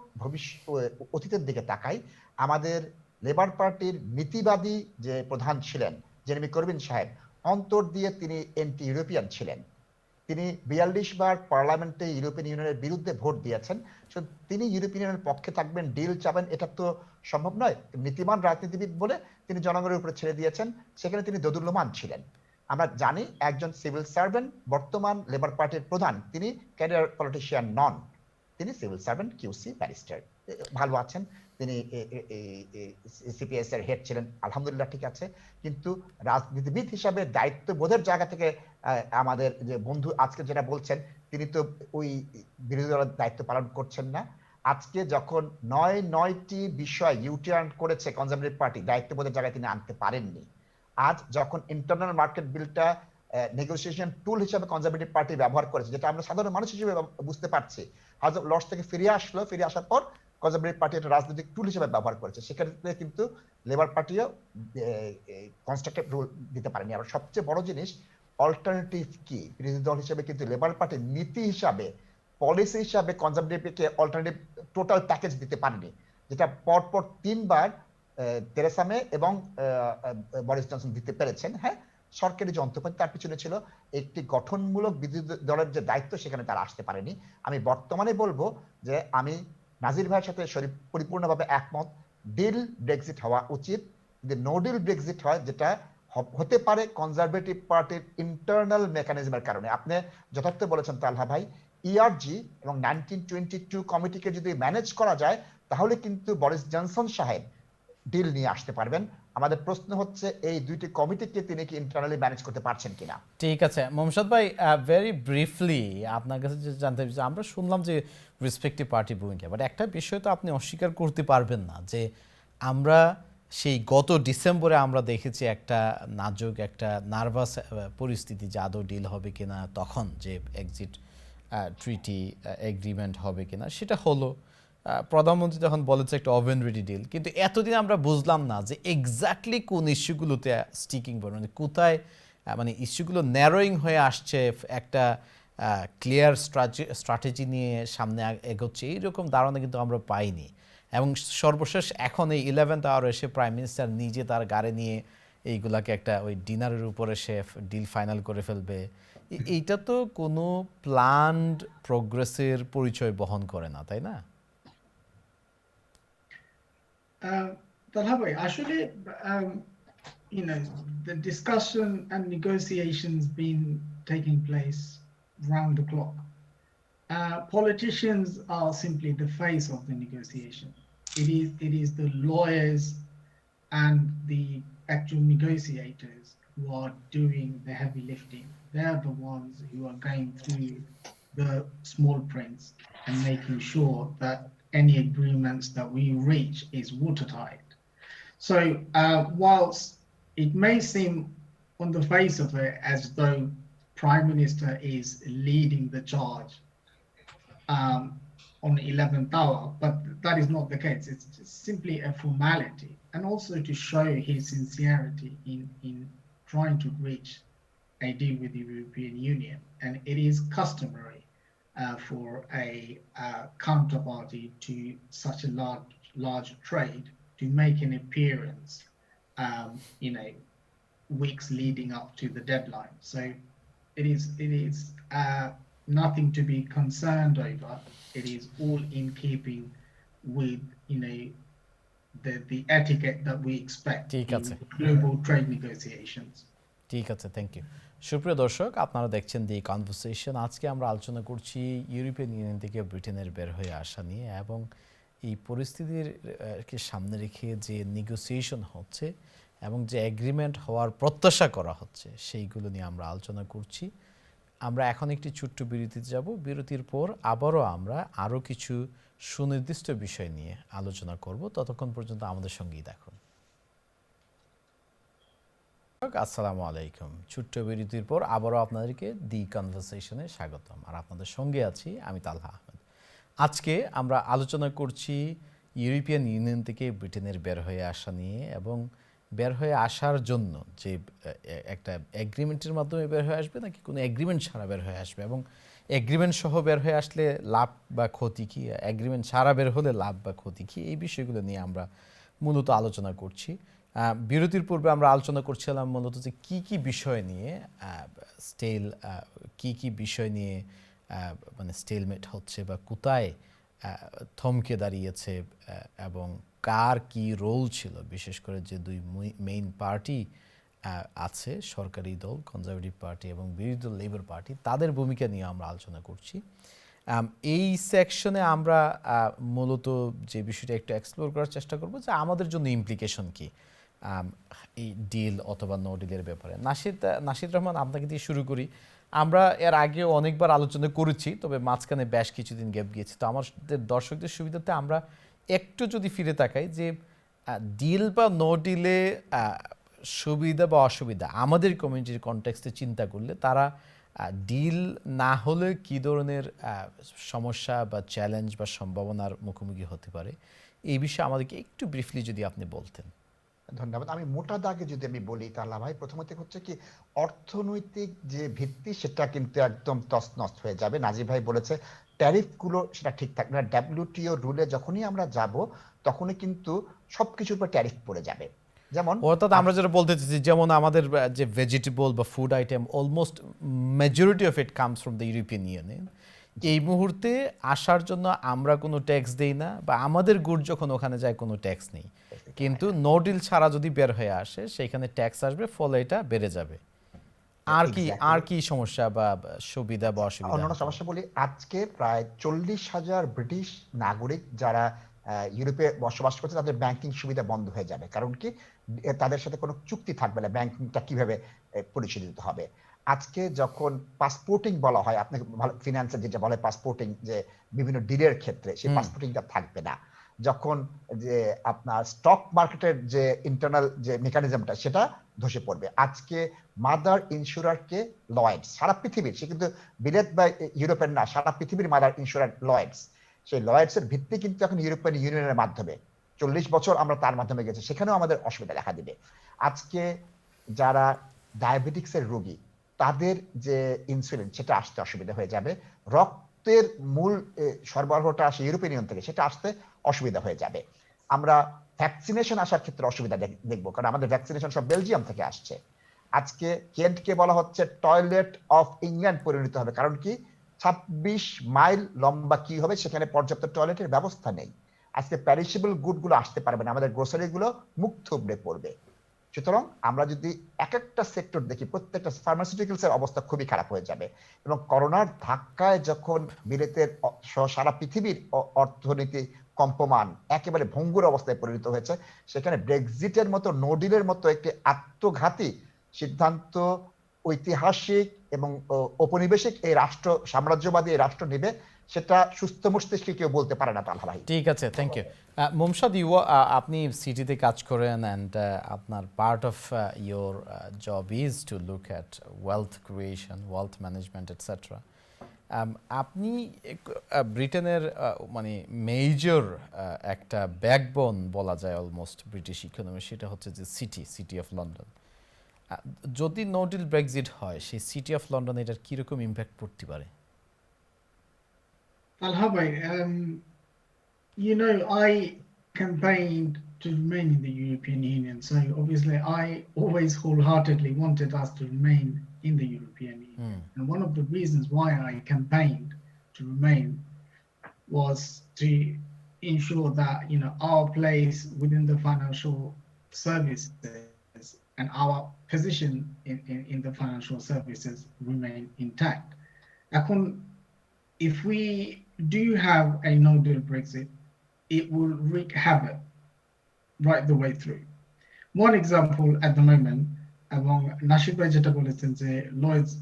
অতীতের দিকে তাকাই, আমাদের লেবার পার্টির নীতিবাদী যে প্রধান ছিলেন জেরেমি করবিন সাহেব, অন্তর দিয়ে তিনি এন্টি ইউরোপিয়ান ছিলেন। তিনি 42 বার পার্লামেন্টে ইউরোপিয়ান ইউনিয়নের বিরুদ্ধে ভোট দিয়েছেন। তিনি ইউরোপিয়ান ইউনিয়নের পক্ষে থাকবেন, ডিল চাবেন, এটা তো সম্ভব নয়। নীতিমান রাজনীতিবিদ বলে তিনি জনগণের উপরে ছেড়ে দিয়েছেন, সেখানে তিনি দোদুল্যমান ছিলেন। আমরা জানি একজন সিভিল সার্ভেন্ট, বর্তমান লেবার পার্টির প্রধান, তিনি ক্যারিয়ার পলিটিশিয়ান নন, তিনি সিভিল সার্ভেন্ট, কিউসি, ব্যারিস্টার, ভালো আছেন। তিনি সিপিএস এর হেড ছিলেন, আলহামদুলিল্লাহ ঠিক আছে। কিন্তু রাজনীতিবিদ হিসাবে দায়িত্ববোধের জায়গা থেকে আমাদের যে বন্ধু আজকে যেটা বলছেন, তিনি তো ওই বিরোধী দলের দায়িত্ব পালন করছেন না। আজকে যখন 9টি বিষয় ইউটার্ন করেছে কনজারভেটিভ পার্টি, দায়িত্ববোধের জায়গায় তিনি আনতে পারেননি। আজ যখন ইন্টারনাল মার্কেট বিলটা নেগোসিয়েশন টুল হিসেবে কনজারভেটিভ পার্টি ব্যবহার করেছে, যেটা আমরা সাধারণ মানুষ হিসেবে বুঝতে পারছি, হাউস অফ লর্ডস থেকে ফিরে আসলো, ফিরে আসার পর কনজারভেটিভ পার্টি একটা রাজনৈতিক টুল হিসেবে ব্যবহার করেছে, সেক্ষেত্রে কিন্তু লেবার পার্টিও কনস্ট্রাকটিভ রুল দিতে পারেনি। আর সবচেয়ে বড় জিনিস, অল্টারনেটিভ কি, বিরোধী দল হিসেবে কিন্তু লেবার পার্টি নীতি হিসাবে, পলিসি হিসাবে কনজারভেটিভকে অল্টারনেটিভ টোটাল প্যাকেজ দিতে পারেনি, যেটা পরপর 3 বার তেরেসা মে এবং বরিস জনসন দিতে পেরেছেন। হ্যাঁ, সরকারি যন্ত্রপাতি তার পিছনে ছিল, একটি গঠনমূলক বিরোধী দলের যে দায়িত্ব সেখানে তারা আসতে পারেনি। আমি বর্তমানে বলবো যে আমি নাজির ভাইয়ের সাথে পরিপূর্ণভাবে একমত, ডিল ব্রেক্সিট হওয়া উচিত। যদি নো ডিল ব্রেক্সিট হয়, যেটা হতে পারে কনজারভেটিভ পার্টির ইন্টারনাল মেকানিজমের কারণে। আপনি যথার্থ বলেছেন তালহা ভাই, ইআরজি এবং 1922 কমিটিকে যদি ম্যানেজ করা যায়, তাহলে কিন্তু বরিস জনসন সাহেব ডিল নিয়ে আসতে পারবেন। আমাদের প্রশ্ন হচ্ছে এই দুইটি কমিটিকে তিনি কি ইন্টারনালি ম্যানেজ করতে পারছেন কিনা। ঠিক আছে মোহাম্মদ ভাই, ভেরি ব্রিফলি আপনার কাছে যে জানতে চাই, আমরা শুনলাম যে রেসপেক্টিভ পার্টি ভূমিকা, বাট একটা বিষয় তো আপনি অস্বীকার করতে পারবেন না যে আমরা সেই গত ডিসেম্বরে আমরা দেখেছি একটা নাজুক, একটা নার্ভাস পরিস্থিতি যে আদৌ ডিল হবে কিনা, তখন যে এক্সিট ট্রিটি এগ্রিমেন্ট হবে কিনা, সেটা হলো। প্রধানমন্ত্রী তখন বলেছে একটা ওভেন রেডি ডিল, কিন্তু এতদিন আমরা বুঝলাম না যে এক্স্যাক্টলি কোন ইস্যুগুলোতে স্টিকিং পয়েন্ট, মানে কোথায় মানে ইস্যুগুলো ন্যারোয়িং হয়ে আসছে, একটা ক্লিয়ার স্ট্র্যাটেজি নিয়ে সামনে এগোচ্ছে, এইরকম ধারণা কিন্তু আমরা পাইনি। এবং সর্বশেষ এখন এই 11th আওয়ার এসে প্রাইম মিনিস্টার নিজে তার গাড়ি নিয়ে এইগুলাকে একটা ওই ডিনারের উপরে সে ডিল ফাইনাল করে ফেলবে, এইটা তো কোনো প্ল্যান্ড প্রোগ্রেসের পরিচয় বহন করে না, তাই না? Talha, actually, the discussion and negotiations been taking place round the clock. Politicians are simply the face of the negotiation. It is the lawyers and the actual negotiators who are doing the heavy lifting. They are the ones who are going through the small prints and making sure that any agreements that we reach is watertight. So whilst it may seem on the face of it as though Prime Minister is leading the charge on the 11th hour, but that is not the case. It's just simply a formality, and also to show his sincerity in trying to reach a deal with the European Union. And it is customary for a counterparty to such a large trade to make an appearance weeks leading up to the deadline. So it is nothing to be concerned over. It is all in keeping with the etiquette that we expect in global trade negotiations. ঠিক আছে, thank you. সুপ্রিয় দর্শক, আপনারা দেখছেন দি conversation. আজকে আমরা আলোচনা করছি ইউরোপিয়ান ইউনিয়ন থেকে ব্রিটেনের বের হয়ে আসা নিয়ে, এবং এই পরিস্থিতির সামনে রেখে যে নেগোসিয়েশন হচ্ছে এবং যে এগ্রিমেন্ট হওয়ার প্রত্যাশা করা হচ্ছে, সেইগুলো নিয়ে আমরা আলোচনা করছি। আমরা এখন একটি ছোট্ট বিরতিতে যাব। বিরতির পর আবারও আমরা আরও কিছু সুনির্দিষ্ট বিষয় নিয়ে আলোচনা করব। ততক্ষণ পর্যন্ত আমাদের সঙ্গেই থাকুন। আসসালামু আলাইকুম। ছোট্ট বিরতির পর আবারও আপনাদেরকে দি কনভারসেশনে স্বাগতম। আর আপনাদের সঙ্গে আছি আমি তালহা আহমেদ। আজকে আমরা আলোচনা করছি ইউরোপিয়ান ইউনিয়ন থেকে ব্রিটেনের বের হয়ে আসা নিয়ে, এবং বের হয়ে আসার জন্য যে একটা এগ্রিমেন্টের মাধ্যমে বের হয়ে আসবে নাকি কোনো এগ্রিমেন্ট ছাড়া বের হয়ে আসবে, এবং এগ্রিমেন্ট সহ বের হয়ে আসলে লাভ বা ক্ষতি কী, এগ্রিমেন্ট ছাড়া বের হলে লাভ বা ক্ষতি কী, এই বিষয়গুলো নিয়ে আমরা মূলত আলোচনা করছি। বিরতির পূর্বে আমরা আলোচনা করছিলাম মূলত যে কী কী বিষয় নিয়ে কী বিষয় নিয়ে মানে স্টেলমেট হচ্ছে বা কোথায় থমকে দাঁড়িয়েছে, এবং কার কি রোল ছিল, বিশেষ করে যে দুই মেইন পার্টি আছে, সরকারি দল কনজারভেটিভ পার্টি এবং বিরোধী দল লেবার পার্টি, তাদের ভূমিকা নিয়ে আমরা আলোচনা করছি। এই সেকশনে আমরা মূলত যে বিষয়টা একটু এক্সপ্লোর করার চেষ্টা করব যে আমাদের জন্য ইমপ্লিকেশন কী এই ডিল অথবা নো ডিলের ব্যাপারে। নাশিদ রহমান, আপনাকে দিয়ে শুরু করি। আমরা এর আগেও অনেকবার আলোচনা করেছি, তবে মাঝখানে বেশ কিছুদিন গ্যাপ গিয়েছে। তো আমাদের দর্শকদের সুবিধাতে আমরা একটু যদি ফিরে তাকাই যে ডিল বা নো ডিলে সুবিধা বা অসুবিধা আমাদের কমিউনিটির কনটেক্সটে চিন্তা করলে তারা ডিল না হলে কী ধরনের সমস্যা বা চ্যালেঞ্জ বা সম্ভাবনার মুখোমুখি হতে পারে, এই বিষয়ে আমাদেরকে একটু ব্রিফলি যদি আপনি বলতেন। ধন্যবাদ। আমি মোটা দাগে যদি আমি বলি তাহলে ভাই, প্রথমত হচ্ছে কি, অর্থনৈতিক যে ভিত্তি সেটা কিন্তু একদম তছনছ হয়ে যাবে। নাজিব ভাই বলেছে ট্যারিফ গুলো সেটা ঠিক থাকবে না। ডাব্লিউটিও রুলে যখনই আমরা যাব তখনই কিন্তু সবকিছুর উপর ট্যারিফ পড়ে যাবে। যেমন অর্থাৎ আমরা যেটা বলতে চাইছি, যেমন আমাদের যে ভেজিটেবল বা food item almost majority of it comes from the European union. এই মুহূর্তে আসার জন্য আমরা কোনো ট্যাক্স দেই না, বা আমাদের গুড় যখন ওখানে যায় কোনো ট্যাক্স নেই, কিন্তু নো ডিল ছাড়া যদি বের হয়ে আসে সেখানে ট্যাক্স আসবে, ফলে এটা বেড়ে যাবে। আর কি সমস্যা বা সুবিধা বা অসুবিধা? অন্যান্য সমস্যা বলি, আজকে প্রায় 40,000 ব্রিটিশ নাগরিক যারা ইউরোপে বসবাস করছে তাদের ব্যাংকিং সুবিধা বন্ধ হয়ে যাবে। কারণ কি, তাদের সাথে কোনো চুক্তি থাকবে না, ব্যাংকিংটা কিভাবে পরিচালিত হবে। আজকে যখন পাসপোর্টিং বলা হয়, আপনাকে ফিনান্সের যেটা বলে পাসপোর্টিং, যে বিভিন্ন ডিলের ক্ষেত্রে সেই পাসপোর্টিংটা থাকবে না। যখন যে আপনার স্টক মার্কেটের যে ইন্টারনাল যে মেকানিজমটা সেটা ধসে পড়বে। আজকে মাদার ইন্স্যুরারকে লয়েডস, সারা পৃথিবীর, সে কিন্তু বিলেত বা ইউরোপের না, সারা পৃথিবীর মাদার ইন্স্যুরার লয়েডস। সেই লয়েডস এর ভিত্তি কিন্তু এখন ইউরোপিয়ান ইউনিয়নের মাধ্যমে 40 বছর আমরা তার মাধ্যমে গেছি, সেখানেও আমাদের অসুবিধা দেখা দিবে। আজকে যারা ডায়াবেটিক্স এর রোগী তাদের যে ইনসুলিন সেটা আসতে অসুবিধা হয়ে যাবে। রক্তের মূল সরবরাহটা আসে ইউরোপিয়ান ইউনিয়ন থেকে, সেটা আসতে অসুবিধা হয়ে যাবে। আমরা ভ্যাকসিনেশন আসার ক্ষেত্রে অসুবিধা দেখবো, কারণ আমাদের ভ্যাকসিনেশন সব বেলজিয়াম থেকে আসছে। আজকে কেন্টকে বলা হচ্ছে টয়লেট অফ ইংল্যান্ড পরিণত হবে, কারণ কি 26 মাইল লম্বা কি হবে, সেখানে পর্যাপ্ত টয়লেটের ব্যবস্থা নেই। আজকে প্যারিশেবল গুড গুলো আসতে পারবে না, আমাদের গ্রোসারি গুলো মুখ থুবড়ে পড়বে। সুতরাং আমরা যদি এক একটা সেক্টর দেখি, প্রত্যেকটা ফার্মাসিউটিক্যালস এর অবস্থা খুবই খারাপ হয়ে যাবে। এবং করোনার ধাক্কায় যখন বিলেতের সারা পৃথিবীর অর্থনীতি কম্পমান একেবারে ভঙ্গুর অবস্থায় পরিণত হয়েছে, সেখানে ব্রেক্সিটের মতো, নো ডিলের মতো একটি আত্মঘাতী সিদ্ধান্ত ঐতিহাসিক এবং ঔপনিবেশিক এই রাষ্ট্র, সাম্রাজ্যবাদী এই রাষ্ট্র নেবে, সেটা সুস্থ মস্তিষ্কে কেউ বলতে পারে না। তাহলে ভাই ঠিক আছে, থ্যাংক ইউ। মুমসাদ, আপনি সিটিতে কাজ করেন, অ্যান্ড আপনার part of your job is to look at wealth creation, wealth management etcetera. আপনি ব্রিটেনের মানে মেজর একটা ব্যাকবোন বলা যায় অলমোস্ট ব্রিটিশ ইকোনমি, সেটা হচ্ছে যে সিটি অফ লন্ডন। যদি নো ডিল ব্রেক্সিট হয়, সেই সিটি অফ লন্ডন এটার কীরকম ইম্প্যাক্ট পড়তে পারে? Talha bhai, you know, I campaigned to remain in the European Union, so obviously I always wholeheartedly wanted us to remain in the European Union. And one of the reasons why I campaigned to remain was to ensure that, you know, our place within the financial services and our position in the financial services remain intact. If we do have a no-deal Brexit, it will wreak havoc right the way through. One example at the moment, among Nashid Bhai jeta bolechen je Lloyd's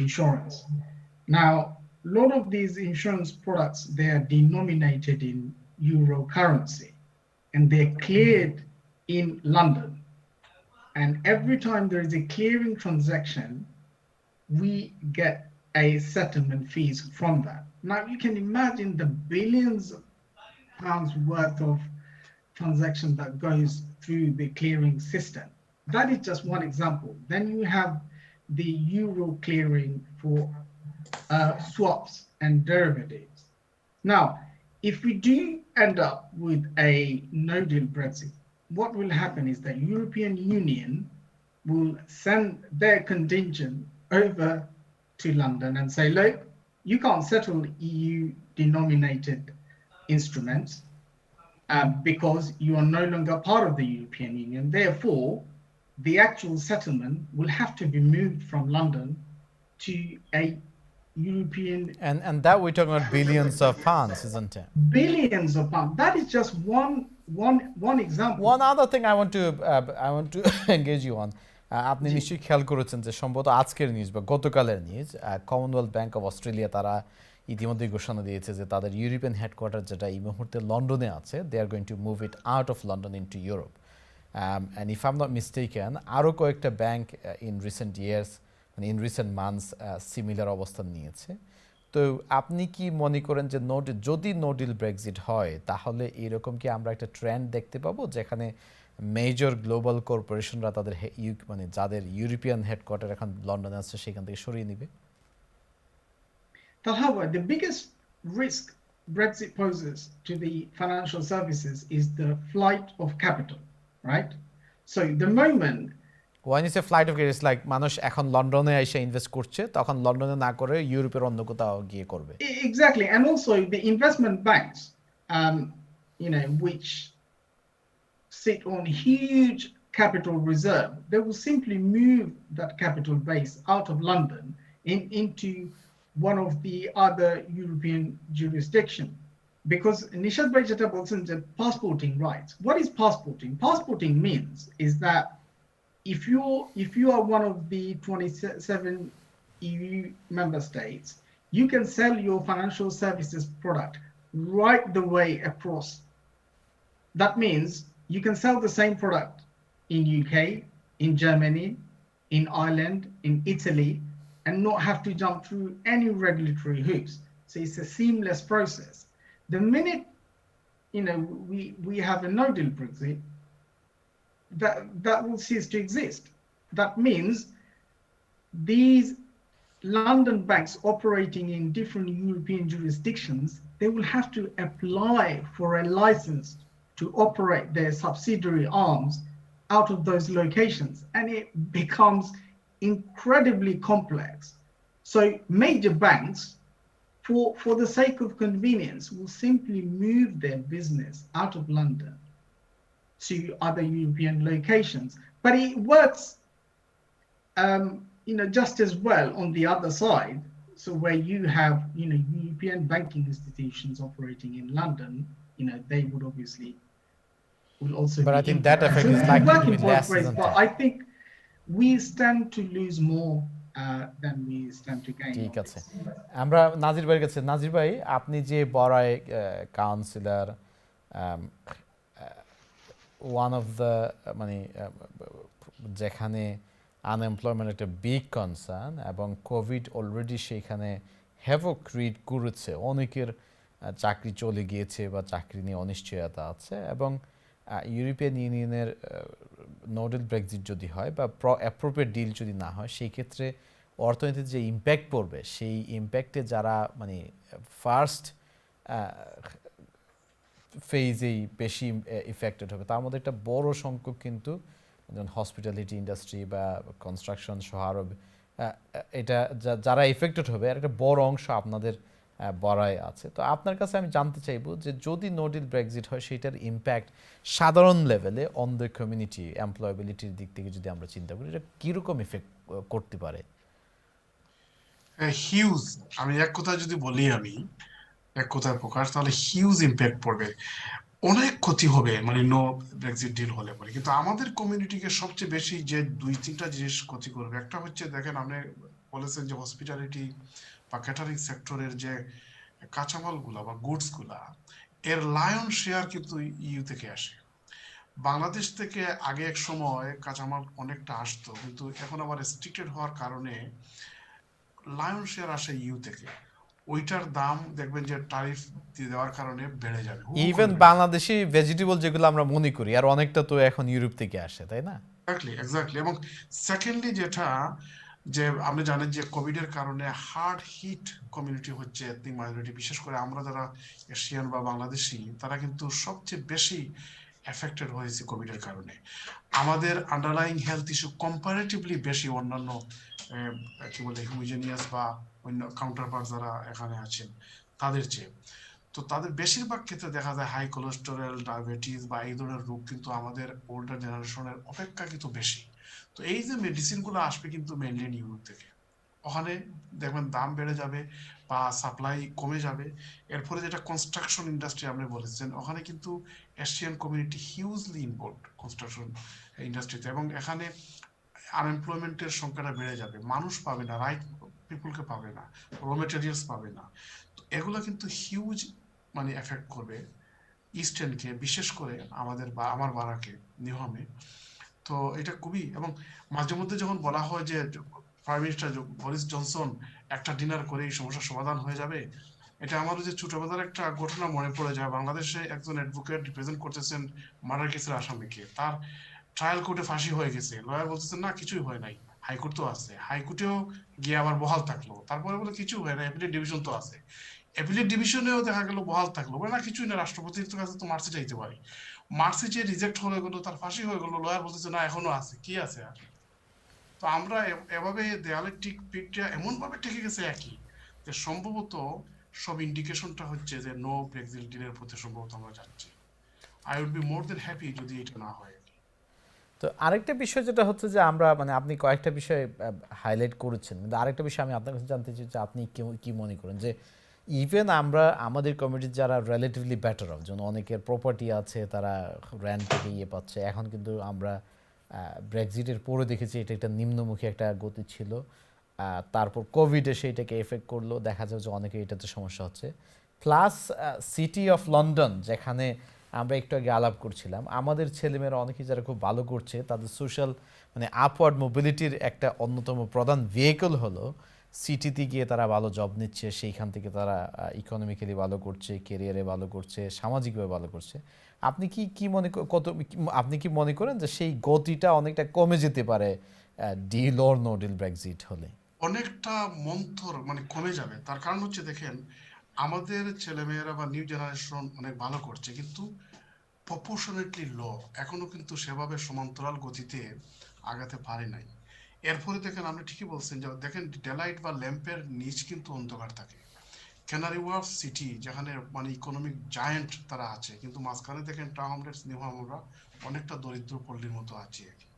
insurance. Now, a lot of these insurance products, they are denominated in euro currency and they're cleared in London. And every time there is a clearing transaction, we get a settlement fees from that. Now you can imagine the billions of pounds worth of transaction that goes through the clearing system. That is just one example. Then you have the euro clearing for swaps and derivatives. Now, if we do end up with a no-deal Brexit, what will happen is that European Union will send their contingent over to London and say, look, you can't settle EU-denominated instruments because you are no longer part of the European Union. Therefore, the actual settlement will have to be moved from London to a European. And that we're talking about billions of pounds, isn't it? Billions of pounds. That is just one example. One other thing I want to engage you on. আপনি নিশ্চয়ই খেয়াল করেছেন যে সম্ভবত আজকের news বা গতকালের news Commonwealth bank of Australia তারা ইতিমধ্যে ঘোষণা দিয়েছে যে তাদের ইউরোপিয়ান হেডকোয়ার্টার যেটা এই মুহূর্তে লন্ডনে আছে they are going to move it out of London into Europe and if I am not mistaken আরও কয়েকটা ব্যাংক ইন রিসেন্ট ইয়ার্স মানে ইন রিসেন্ট মান্থস সিমিলার অবস্থান নিয়েছে। তো আপনি কি মনে করেন যে যদি নো ডিল ব্রেক্সিট হয় তাহলে এরকম কি আমরা একটা ট্রেন্ড দেখতে পাবো যেখানে মেজর গ্লোবাল কর্পোরেশনরা তাদের মানে যাদের ইউরোপিয়ান হেডকোয়ার্টার এখন লন্ডনে আছে সেখান থেকে সরিয়ে নেবে? However, the biggest risk Brexit poses to the financial services is the flight of capital, right? So the moment when you say flight of capital, it's like মানুষ এখন লন্ডনে এসে ইনভেস্ট করছে তখন লন্ডনে না করে ইউরোপের অন্য কোথাও গিয়ে করবে। Exactly, and also the investment banks, which sit on huge capital reserve, they will simply move that capital base out of London into one of the other European jurisdiction. Because Nishad Bhai jeta bolchen je passporting rights. What is passporting? Passporting means is that if you are one of the 27 EU member states, you can sell your financial services product right the way across. That means you can sell the same product in UK, in Germany, in Ireland, in Italy, and not have to jump through any regulatory hoops. So it's a seamless process. The minute we have a no-deal Brexit, that will cease to exist. That means these London banks operating in different European jurisdictions, they will have to apply for a license to operate their subsidiary arms out of those locations, and it becomes incredibly complex. So major banks, for the sake of convenience, will simply move their business out of London to other European locations. But it works, just as well on the other side. So where you have, European banking institutions operating in London, they would obviously will also. But I think that effect is likely to be less, isn't but it? I think we stand to lose more than we stand to gain. ঠিক আছে, আমরা নাজির ভাইয়ের কাছে। নাজির ভাই, আপনি যে বড়াই councillor, one of the মানে যেখানে আনএমপ্লয়মেন্ট একটা বিগ কনসার্ন এবং কোভিড অলরেডি সেইখানে হ্যাভক ক্রিয়েট করেছে, অনেকের চাকরি চলে গিয়েছে বা চাকরি নিয়ে অনিশ্চয়তা আছে, এবং ইউরোপিয়ান ইউনিয়নের নো ডিল ব্রেক্সিট যদি হয় বা অ্যাপ্রোপ্রিয়েট ডিল যদি না হয় সেই ক্ষেত্রে অর্থনীতির যে ইম্প্যাক্ট পড়বে সেই ইম্প্যাক্টে যারা মানে ফার্স্ট ফেজেই বেশি ইফেক্টেড হবে তার মধ্যে একটা বড় সংখ্যক কিন্তু যেমন হসপিটালিটি ইন্ডাস্ট্রি বা কনস্ট্রাকশন সহ আরও এটা যারা ইফেক্টেড হবে আর একটা বড় অংশ আপনাদের বড়াই আছে। তো আপনার কাছে আমি জানতে চাইবো যে যদি নো ডিল ব্রেক্সিট হয় সেটার ইম্প্যাক্ট সাধারণ লেভেলে অন দ্য কমিউনিটি এমপ্লয়াবিলিটির দিক থেকে যদি আমরা চিন্তা করি এটা কীরকম ইফেক্ট করতে পারে? হিউজ, আমি এক কথায় যদি বলি, আমি এক কথায় প্রকাশ, তাহলে হিউজ ইম্প্যাক্ট পড়বে, অনেক ক্ষতি হবে মানে নো ব্রেক্সিট ডিল হলে পরে। কিন্তু আমাদের কমিউনিটিকে সবচেয়ে বেশি যে 2-3টা জিনিস ক্ষতি করবে, একটা হচ্ছে দেখেন, আপনি বলেছেন যে হসপিটালিটি বা ক্যাটারিং সেক্টরের যে কাঁচামালগুলা বা গুডসগুলা এর লায়ন শেয়ার কিন্তু ইইউ থেকে আসে। বাংলাদেশ থেকে আগে এক সময় কাঁচামাল অনেকটা আসতো, কিন্তু এখন আবার রেস্ট্রিক্টেড হওয়ার কারণে লায়ন শেয়ার আসে ইইউ থেকে। ওইটার দাম দেখবেন যে ট্যারিফ দেওয়ার কারণে বেড়ে যাবে, হু হু করে ইভেন বেড়ে যাবে। বাংলাদেশি ভেজিটেবল যেগুলো আমরা মনে করি আর অনেকটা তো এখন ইউরোপ থেকে আসে, তাই না? এক্স্যাক্টলি। এবং সেকেন্ডলি যেটা, যে আপনি জানেন যে কোভিড এর কারণে হার্ড হিট কমিউনিটি হচ্ছে এথনিক মাইনরিটি, বিশেষ করে আমরা যারা এশিয়ান বা বাংলাদেশি, তারা কিন্তু সবচেয়ে বেশি এফেক্টেড হয়েছে কোভিড এর কারণে। আমাদের আন্ডারলাইং হেলথ ইস্যু কম্পারেটিভলি বেশি অন্যান্য কি বলে হিউজেনিয়াস বা অন্য কাউন্টারপার্ট যারা এখানে আছেন তাদের চেয়ে। তো তাদের বেশিরভাগ ক্ষেত্রে দেখা যায় হাই কোলেস্টেরল, ডায়াবেটিস বা এই ধরনের রোগ কিন্তু আমাদের ওল্ডার জেনারেশনের অপেক্ষাকৃত বেশি। তো এই যে মেডিসিন গুলো আসবে কিন্তু মেনলি ইউরোপ থেকে, ওখানে দেখবেন দাম বেড়ে যাবে বা সাপ্লাই কমে যাবে। এরপরে যেটা কনস্ট্রাকশন ইন্ডাস্ট্রি আপনি বলেছেন, ওখানে কিন্তু Asian community hugely involve construction ইন্ডাস্ট্রিতে, এবং এখানে আনএমপ্লয়মেন্টের সংখ্যাটা বেড়ে যাবে, মানুষ পাবে না, রাইট পিপুলকে পাবে না, র মেটেরিয়ালস পাবে না। তো এগুলো কিন্তু হিউজ মানে এফেক্ট করবে ইস্টার্নকে, বিশেষ করে আমাদের বা আমার বারাকে, নিহমে। তো এটা খুবই, এবং মাঝে মধ্যে যখন বলা হয় যে প্রাইম মিনিস্টার বরিস জনসন একটা ডিনার করে এই সমস্যার সমাধান হয়ে যাবে, এটা আমারও যে ছোটবেলার একটা ঘটনা মনে পড়ে যায়। বাংলাদেশে একজন অ্যাডভোকেট রিপ্রেজেন্ট করতেছেন মার্ডার কেসের আসামিকে, তার ট্রায়াল কোর্টে ফাঁসি হয়ে গেছে, লয়ার বলতেছেন না কিছুই হয় নাই, হাইকোর্ট তো আছে, হাইকোর্টেও গিয়ে আবার বহাল থাকলো, তারপরে বলে কিছু হয় না, অ্যাপিলেট ডিভিশন তো আছে, অ্যাপিলেট ডিভিশনেও দেখা গেল বহাল থাকলো, বলে না কিছুই না, রাষ্ট্রপতির কাছে তো মার্সি চাইতে পারি, মার্সি যে রিজেক্ট হয়ে গেলো, তার ফাঁসি হয়ে গেলো, লয়ার বলতেছে না এখনো আছে, কি আছে আর। তো আমরা এভাবে দেয়ালে পিঠটা এমন ভাবে ঠেকে গেছে একই, যে সম্ভবত সব ইন্ডিকেশনটা হচ্ছে যে নো ব্রেক্সিট ডিলের প্রতি সম্ভবত আমরা যাচ্ছি। I would be more than happy যদি এটা না হয়। তো আরেকটা বিষয় যেটা হচ্ছে যে আমরা মানে আপনি কয়েকটা বিষয় হাইলাইট করেছেন, কিন্তু আরেকটা বিষয় আমি আপনার কাছে জানতে চাই যে আপনি কি মনে করেন যে ইভেন আমরা আমাদের কমিউনিটির যারা রিলেটিভলি বেটার অফ, যেমন অনেকের প্রপার্টি আছে, তারা র্যান্ট থেকে ইয়ে পাচ্ছে, এখন কিন্তু আমরা ব্রেক্সিটের পরে দেখেছি এটা একটা নিম্নমুখী একটা গতি ছিল, তারপর কোভিডে সেইটাকে এফেক্ট করলো, দেখা যায় যে অনেকে এটাতে সমস্যা হচ্ছে। প্লাস সিটি অফ লন্ডন, যেখানে আমরা একটু আগে আলাপ করছিলাম, আমাদের ছেলেমেয়েরা অনেকেই যারা খুব ভালো করছে, তাদের সোশ্যাল মানে আপওয়ার্ড মোবিলিটির একটা অন্যতম প্রধান ভেহিকল হলো সিটিতে গিয়ে তারা ভালো জব নিচ্ছে, সেইখান থেকে তারা ইকোনমিক্যালি ভালো করছে, কেরিয়ারে ভালো করছে, সামাজিকভাবে ভালো করছে। আপনি কি মনে আপনি কি মনে করেন যে সেই গতিটা অনেকটা কমে যেতে পারে deal or no deal Brexit হলে? অনেকটা মন্থর মানে কমে যাবে। তার কারণ হচ্ছে দেখেন, আমাদের ছেলেমেয়েরা বা নিউ জেনারেশন অনেক ভালো করছে, কিন্তু প্রপোর্শনেটলি লো, এখনো কিন্তু সেভাবে সমান্তরাল গতিতে আগাতে পারে নাই। এরপরে দেখেন, আপনি ঠিকই বলছেন যে দেখেন ডেলাইট বা ল্যাম্পের নিচ কিন্তু অন্ধকার থাকে। ক্যানারি ওয়ার্ফ সিটি, যেখানে মানে ইকোনমিক জায়ান্ট তারা আছে, কিন্তু মাঝখানে দেখেন টাউনলেটস নিউহাম আমরা অনেকটা দরিদ্র পল্লীর মতো আছি আর কি।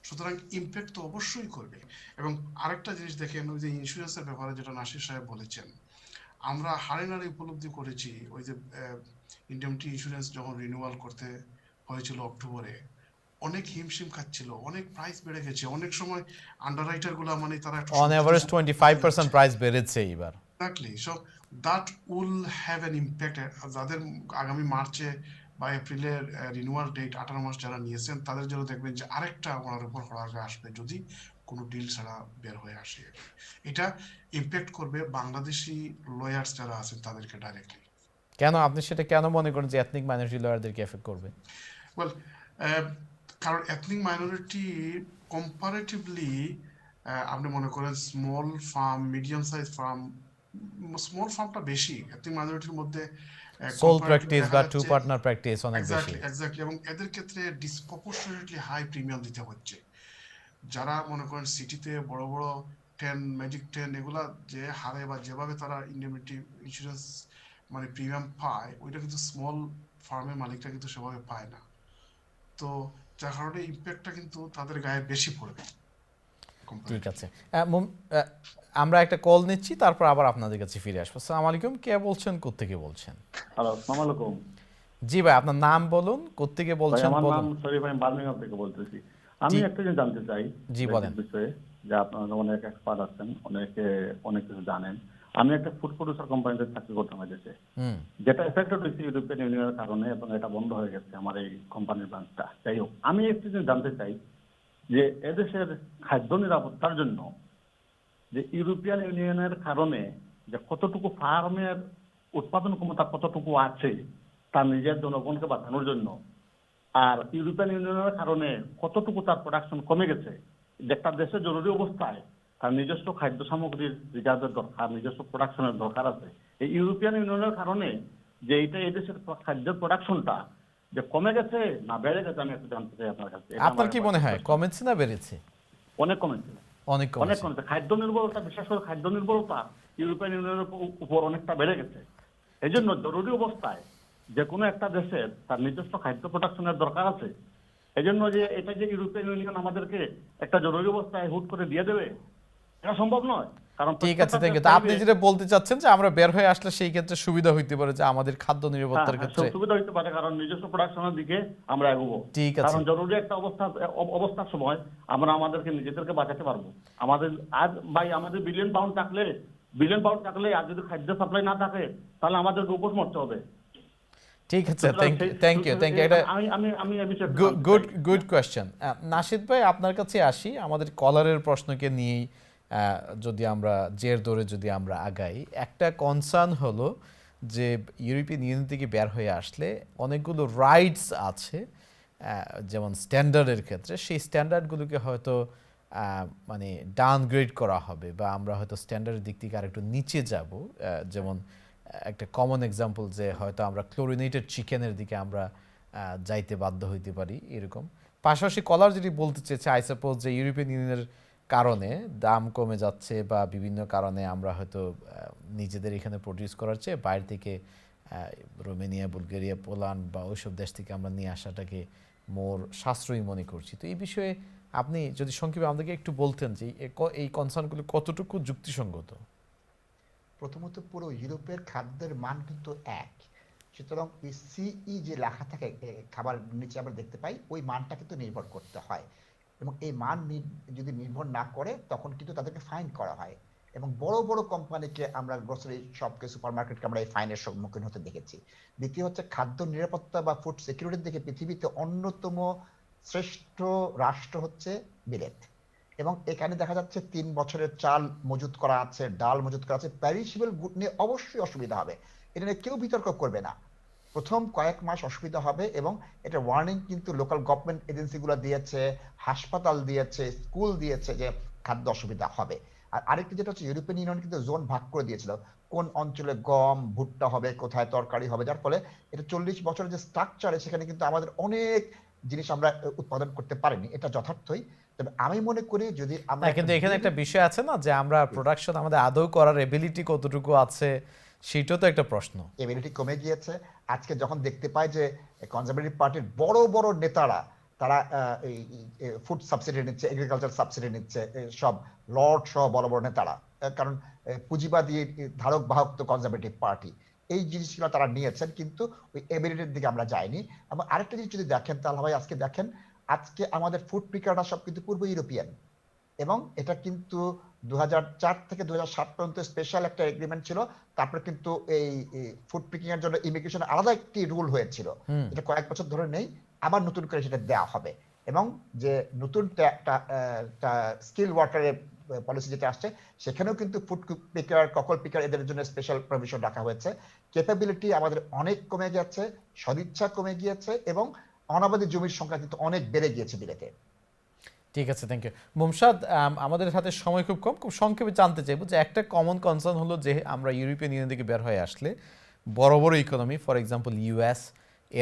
সুতরাং ইমপ্যাক্ট তো অবশ্যই করবে। এবং আরেকটা জিনিস দেখেন, ওই যে ইন্স্যুরেন্সের ব্যাপারে যেটা নাসির সাহেব বলেছেন, আমরা হাড়ে নাড়ে উপলব্ধি করেছি ওই যে ইন্ডেমনিটি ইন্স্যুরেন্স যখন রিনিউয়াল করতে হয়েছিল অক্টোবরে, অনেক হিমশিম খাচ্ছিল, অনেক প্রাইস বেড়ে গেছে, অনেক সময় আন্ডাররাইটার গুলা মানে তারা একটু অন এভারেজ 25% প্রাইস বেড়েছে এবার। Exactly. So that will have an impact. যাদের আগামী মার্চে বা এপ্রিলের রিনিউয়াল ডেট 18 মাস যারা নিয়েছেন, তাদের জন্য দেখবেন যে আরেকটা ওনার উপর খরচ আসবে যদি কোনো ডিল ছাড়া বের হয়ে আসে। এটা ইম্প্যাক্ট করবে বাংলাদেশি লয়ার্স যারা আছেন তাদেরকে ডাইরেক্টলি। কেন আপনি সেটা কেন মনে করেন যে এথনিক মাইনরিটি লয়ারদেরকে এফেক্ট করবে? ওয়েল, কারণ এথনিক মাইনরিটি কম্পারেটিভলি আপনি মনে করেন small farm, medium size farm, small ফার্মটা বেশি এথনিক মাইনরিটির মধ্যে সোল প্র্যাকটিস বা টু পার্টনার প্র্যাকটিস অনেক বেশি। এক্স্যাক্টলি। এবং এদের ক্ষেত্রে ডিসপ্রপোর্শনেটলি হাই প্রিমিয়াম দিতে হচ্ছে। যারা মনে করেন সিটিতে বড় বড় 10 ম্যাজিক 10 এগুলা যে হারে বা যেভাবে তারা ইন্ডেমনিটি ইন্স্যুরেন্স মানে প্রিমিয়াম পায়, ওইটা কিন্তু স্মল ফার্মের মালিকরা কিন্তু সেভাবে পায় না। তো যার কারণে ইম্প্যাক্টটা কিন্তু তাদের গায়ে বেশি পড়বে। ঠিক আছে, আমরা একটা কল নিচ্ছি, তারপর আবার আপনাদের কাছে ফিরে আসবো। আসসালামু আলাইকুম, কে বলছেন, কোত্থেকে বলছেন? হ্যালো, আসসালামু আলাইকুম। জি ভাই, আপনার নাম বলুন, কোত্থেকে ভাই বলছেন আমার নাম বলুন। শরীফ, আমি বার্মিংহাম থেকে বলতেছি। আমি জি। একটা জিনিস জানতে চাই জি, ব্রেক্সিট বলেন। বিষয়ে। যে আপনারা অনেক এক্সপার্ট আছেন, অনেক কিছু জানেন। আমি একটা ফুড প্রডিউসার কোম্পানিতে চাকরি করতাম এদেশে, হুম যেটা এফেক্টেড হয়েছে ইউরোপিয়ান ইউনিয়নের কারণে, এবং এটা বন্ধ হয়ে গেছে আমার এই কোম্পানির ব্রাঞ্চটা। যাই হোক, আমি একটু জিনিস জানতে চাই যে এদেশের খাদ্য নিরাপত্তার জন্য যে ইউরোপিয়ান ইউনিয়নের কারণে যে কতটুকু ফার্মের উৎপাদন ক্ষমতা কতটুকু আছে তার নিজের জনগণকে বাঁচানোর জন্য, আর ইউরোপিয়ান ইউনিয়নের কারণে কতটুকু তার প্রোডাকশন কমে গেছে। যে একটা দেশের জরুরি অবস্থায় তার নিজস্ব খাদ্য সামগ্রীর রিজার্ভের দরকার, নিজস্ব প্রোডাকশনের দরকার আছে। এই ইউরোপিয়ান ইউনিয়নের কারণে যে এইটা এদেশের খাদ্যের প্রোডাকশনটা যে কমে গেছে না বেড়ে গেছে, আমি একটু জানতে চাই আপনার কাছে। এটা আপনার আমার কি মনে হয় কমেছে না বেড়েছে? অনেক কমেছে, অনেক অনেক কমেছে। কমেছে। খাদ্য নির্ভরতা, বিশেষ করে খাদ্য নির্ভরতা ইউরোপিয়ান ইউনিয়নের উপর অনেকটা বেড়ে গেছে। এই জন্য জরুরি অবস্থায় যে কোনো একটা দেশের তার নিজস্ব খাদ্য প্রোডাকশনের দরকার আছে। এই জন্য যে এটা যে ইউরোপিয়ান ইউনিয়ন আমাদেরকে একটা জরুরি অবস্থায় হুট করে দিয়ে দেবে, এটা সম্ভব নয়। কারণ ঠিক আছে, প্রত্যেকটা থ্যাংক ইউ। দেশ তা চাইবে, আপনি যেটা বলতে চাচ্ছেন যে আমরা বের হয়ে আসলে সেই ক্ষেত্রে সুবিধা হইতে পারে যে আমাদের খাদ্য নিরাপত্তার ক্ষেত্রে। সুবিধা হইতে পারে, কারণ নিজস্ব প্রোডাকশনের দিকে আমরা এগোবো। ঠিক আছে। কারণ জরুরি একটা অবস্থার সময় আমরা আমাদেরকে নিজেদেরকে বাঁচাতে পারবো। আমাদের আজ ভাই আমাদের বিলিয়ন পাউন্ড থাকলে আর যদি খাদ্য সাপ্লাই না থাকে তাহলে আমাদেরকে উপোস মরতে হবে। ঠিক আছে, সুতরাং থ্যাংক ইউ। এটা আমি এই বিষয়ে একটু গুড জানতে চাই। Good question. নাশিদ ভাই, আপনার কাছে আসি আমাদের কলারের প্রশ্নকে নিয়েই। যদি আমরা জের ধরে যদি আমরা আগাই, একটা কনসার্ন হলো যে ইউরোপিয়ান ইউনিয়ন থেকে বের হয়ে আসলে অনেকগুলো রাইটস আছে, যেমন স্ট্যান্ডার্ডের ক্ষেত্রে সেই স্ট্যান্ডার্ডগুলোকে হয়তো মানে ডাউনগ্রেড করা হবে, বা আমরা হয়তো স্ট্যান্ডার্ডের দিক থেকে আরেকটু নিচে যাব। যেমন একটা কমন এক্সাম্পল যে হয়তো আমরা ক্লোরিনেটেড চিকেনের দিকে আমরা যাইতে বাধ্য হইতে পারি, এরকম। পাশাপাশি কলার যদি বলতে চেয়েছে, আই সাপোজ যে ইউরোপিয়ান ইউনিয়নের কারণে দাম কমে যাচ্ছে বা বিভিন্ন কারণে আমরা হয়তো নিজেদের এখানে প্রডিউস করার চেয়ে বাইরে থেকে রোমেনিয়া, বুলগেরিয়া, পোল্যান্ড বা ওইসব দেশ থেকে আমরা নিয়ে আসাটাকে মোর সাশ্রয়ী মনে করছি। তো এই বিষয়ে আপনি যদি সংক্ষেপে আমাদেরকে একটু বলতেন যে এই কনসার্নগুলো কতটুকু যুক্তিসঙ্গত। প্রথমত পুরো ইউরোপের খাদ্যের মান কিন্তু এক, সুতরাং ওই সিই যে লেখা থাকে খাবার নিচে আমরা দেখতে পাই, ওই মানটা কিন্তু নির্ভর করতে হয়, এবং এই মান যদি নির্ভর না করে তখন কিন্তু তাদেরকে ফাইন করা হয়। এবং বড় বড় কোম্পানিকে আমরা গ্রোসারি শপকে, সুপারমার্কেটকে আমরা এই ফাইনের সম্মুখীন হতে দেখেছি। দ্বিতীয় হচ্ছে খাদ্য নিরাপত্তা বা ফুড সিকিউরিটির দিকে পৃথিবীতে অন্যতম শ্রেষ্ঠ রাষ্ট্র হচ্ছে বিলেত, এবং এখানে দেখা যাচ্ছে 3 বছরের চাল মজুত করা আছে, ডাল মজুত করা আছে। প্যারিসেবল গুড নিয়ে অবশ্যই অসুবিধা হবে, এটা নিয়ে কেউ বিতর্ক করবে না। প্রথম কয়েক মাস অসুবিধা হবে, এবং এটা ওয়ার্নিং কিন্তু লোকাল গভর্নমেন্ট এজেন্সিগুলো দিয়েছে, হাসপাতাল দিয়েছে, স্কুল দিয়েছে যে খাদ্য অসুবিধা হবে। আর আরেকটি যেটা হচ্ছে, ইউরোপিয়ান ইউনিয়ন কিন্তু জোন ভাগ করে দিয়েছিল কোন অঞ্চলে গম ভুট্টা হবে, কোথায় তরকারি হবে, যার ফলে এটা 40 বছরের যে স্ট্রাকচারে সেখানে কিন্তু আমাদের অনেক জিনিস আমরা উৎপাদন করতে পারিনি, এটা যথার্থই। তবে আমি মনে করি যদি আমরা কিন্তু এখানে একটা বিষয় আছে না যে আমরা প্রোডাকশন আমাদের আদৌ করার এবিলিটি কতটুকু আছে, সেটাও তো একটা প্রশ্ন। এবিলিটি কমে গিয়েছে। আজকে যখন দেখতে পাই যে কনজারভেটিভ পার্টির বড় বড় নেতারা তারা ফুড সাবসিডি নিচ্ছে, এগ্রিকালচার সাবসিডি নিচ্ছে, সব লর্ড সহ বড় বড় নেতারা, কারণ পুঁজিবাদী ধারক বাহক তো কনজারভেটিভ পার্টি, এই জিনিসগুলো তারা নিয়েছেন, কিন্তু ওই এবিলিটির দিকে আমরা যাইনি। এবং আরেকটা জিনিস যদি দেখেন তাহলে ভাই, আজকে দেখেন, আজকে আমাদের ফুড পিকাররা সব কিন্তু পূর্ব ইউরোপিয়ান, এবং এটা কিন্তু 2004 থেকে 2007 পর্যন্ত স্পেশাল একটা এগ্রিমেন্ট ছিল। তারপর কিন্তু এই ফুড পিকিং এর জন্য ইমিগ্রেশন আলাদা একটি রুল হয়েছিল, এটা কয়েক বছর ধরে নেই, আবার নতুন করে সেটা দেওয়া হবে। এবং যে নতুন স্কিল ওয়ার্কারের পলিসি যেটা আসছে, সেখানেও কিন্তু ফুড পিকার, ককল পিকার, এদের জন্য স্পেশাল প্রভিশন রাখা হয়েছে। ক্যাপাবিলিটি আমাদের অনেক কমে গেছে, সদিচ্ছা কমে গিয়েছে, এবং অনাবাদী জমির সংখ্যা কিন্তু অনেক বেড়ে গিয়েছে বিলেতে। ঠিক আছে, থ্যাংক ইউ। মুমসাদ, আমাদের হাতে সময় খুব কম, খুব সংক্ষেপে জানতে চাইবো যে একটা কমন কনসার্ন হলো যে আমরা ইউরোপিয়ান ইউনিয়ন থেকে বের হয়ে আসলে বড় বড় ইকোনমি, ফর এক্সাম্পল ইউএস,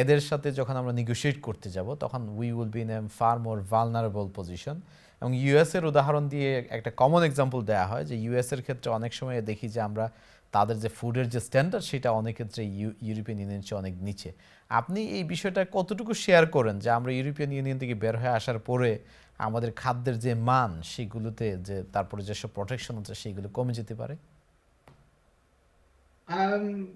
এদের সাথে যখন আমরা নেগোশিয়েট করতে যাব তখন we will be in a fur more vulnerable position. এবং ইউএসের উদাহরণ দিয়ে একটা কমন এক্সাম্পল দেওয়া হয় যে ইউএসের ক্ষেত্রে অনেক সময় দেখি যে আমরা তাদের যে ফুডের যে স্ট্যান্ডার্ড সেটা অনেক ক্ষেত্রে ইউরোপিয়ান ইউনিয়ন চেয়ে অনেক নিচে। আপনি এই বিষয়টা কতটুকু শেয়ার করেন যে আমরা ইউরোপিয়ান ইউনিয়ন থেকে বের হয়ে আসার পরে আমাদের খাদ্যের যে মান সেগুলোতে যে তারপরে যেসব প্রোটেকশন আছে সেগুলো কমে যেতে পারে?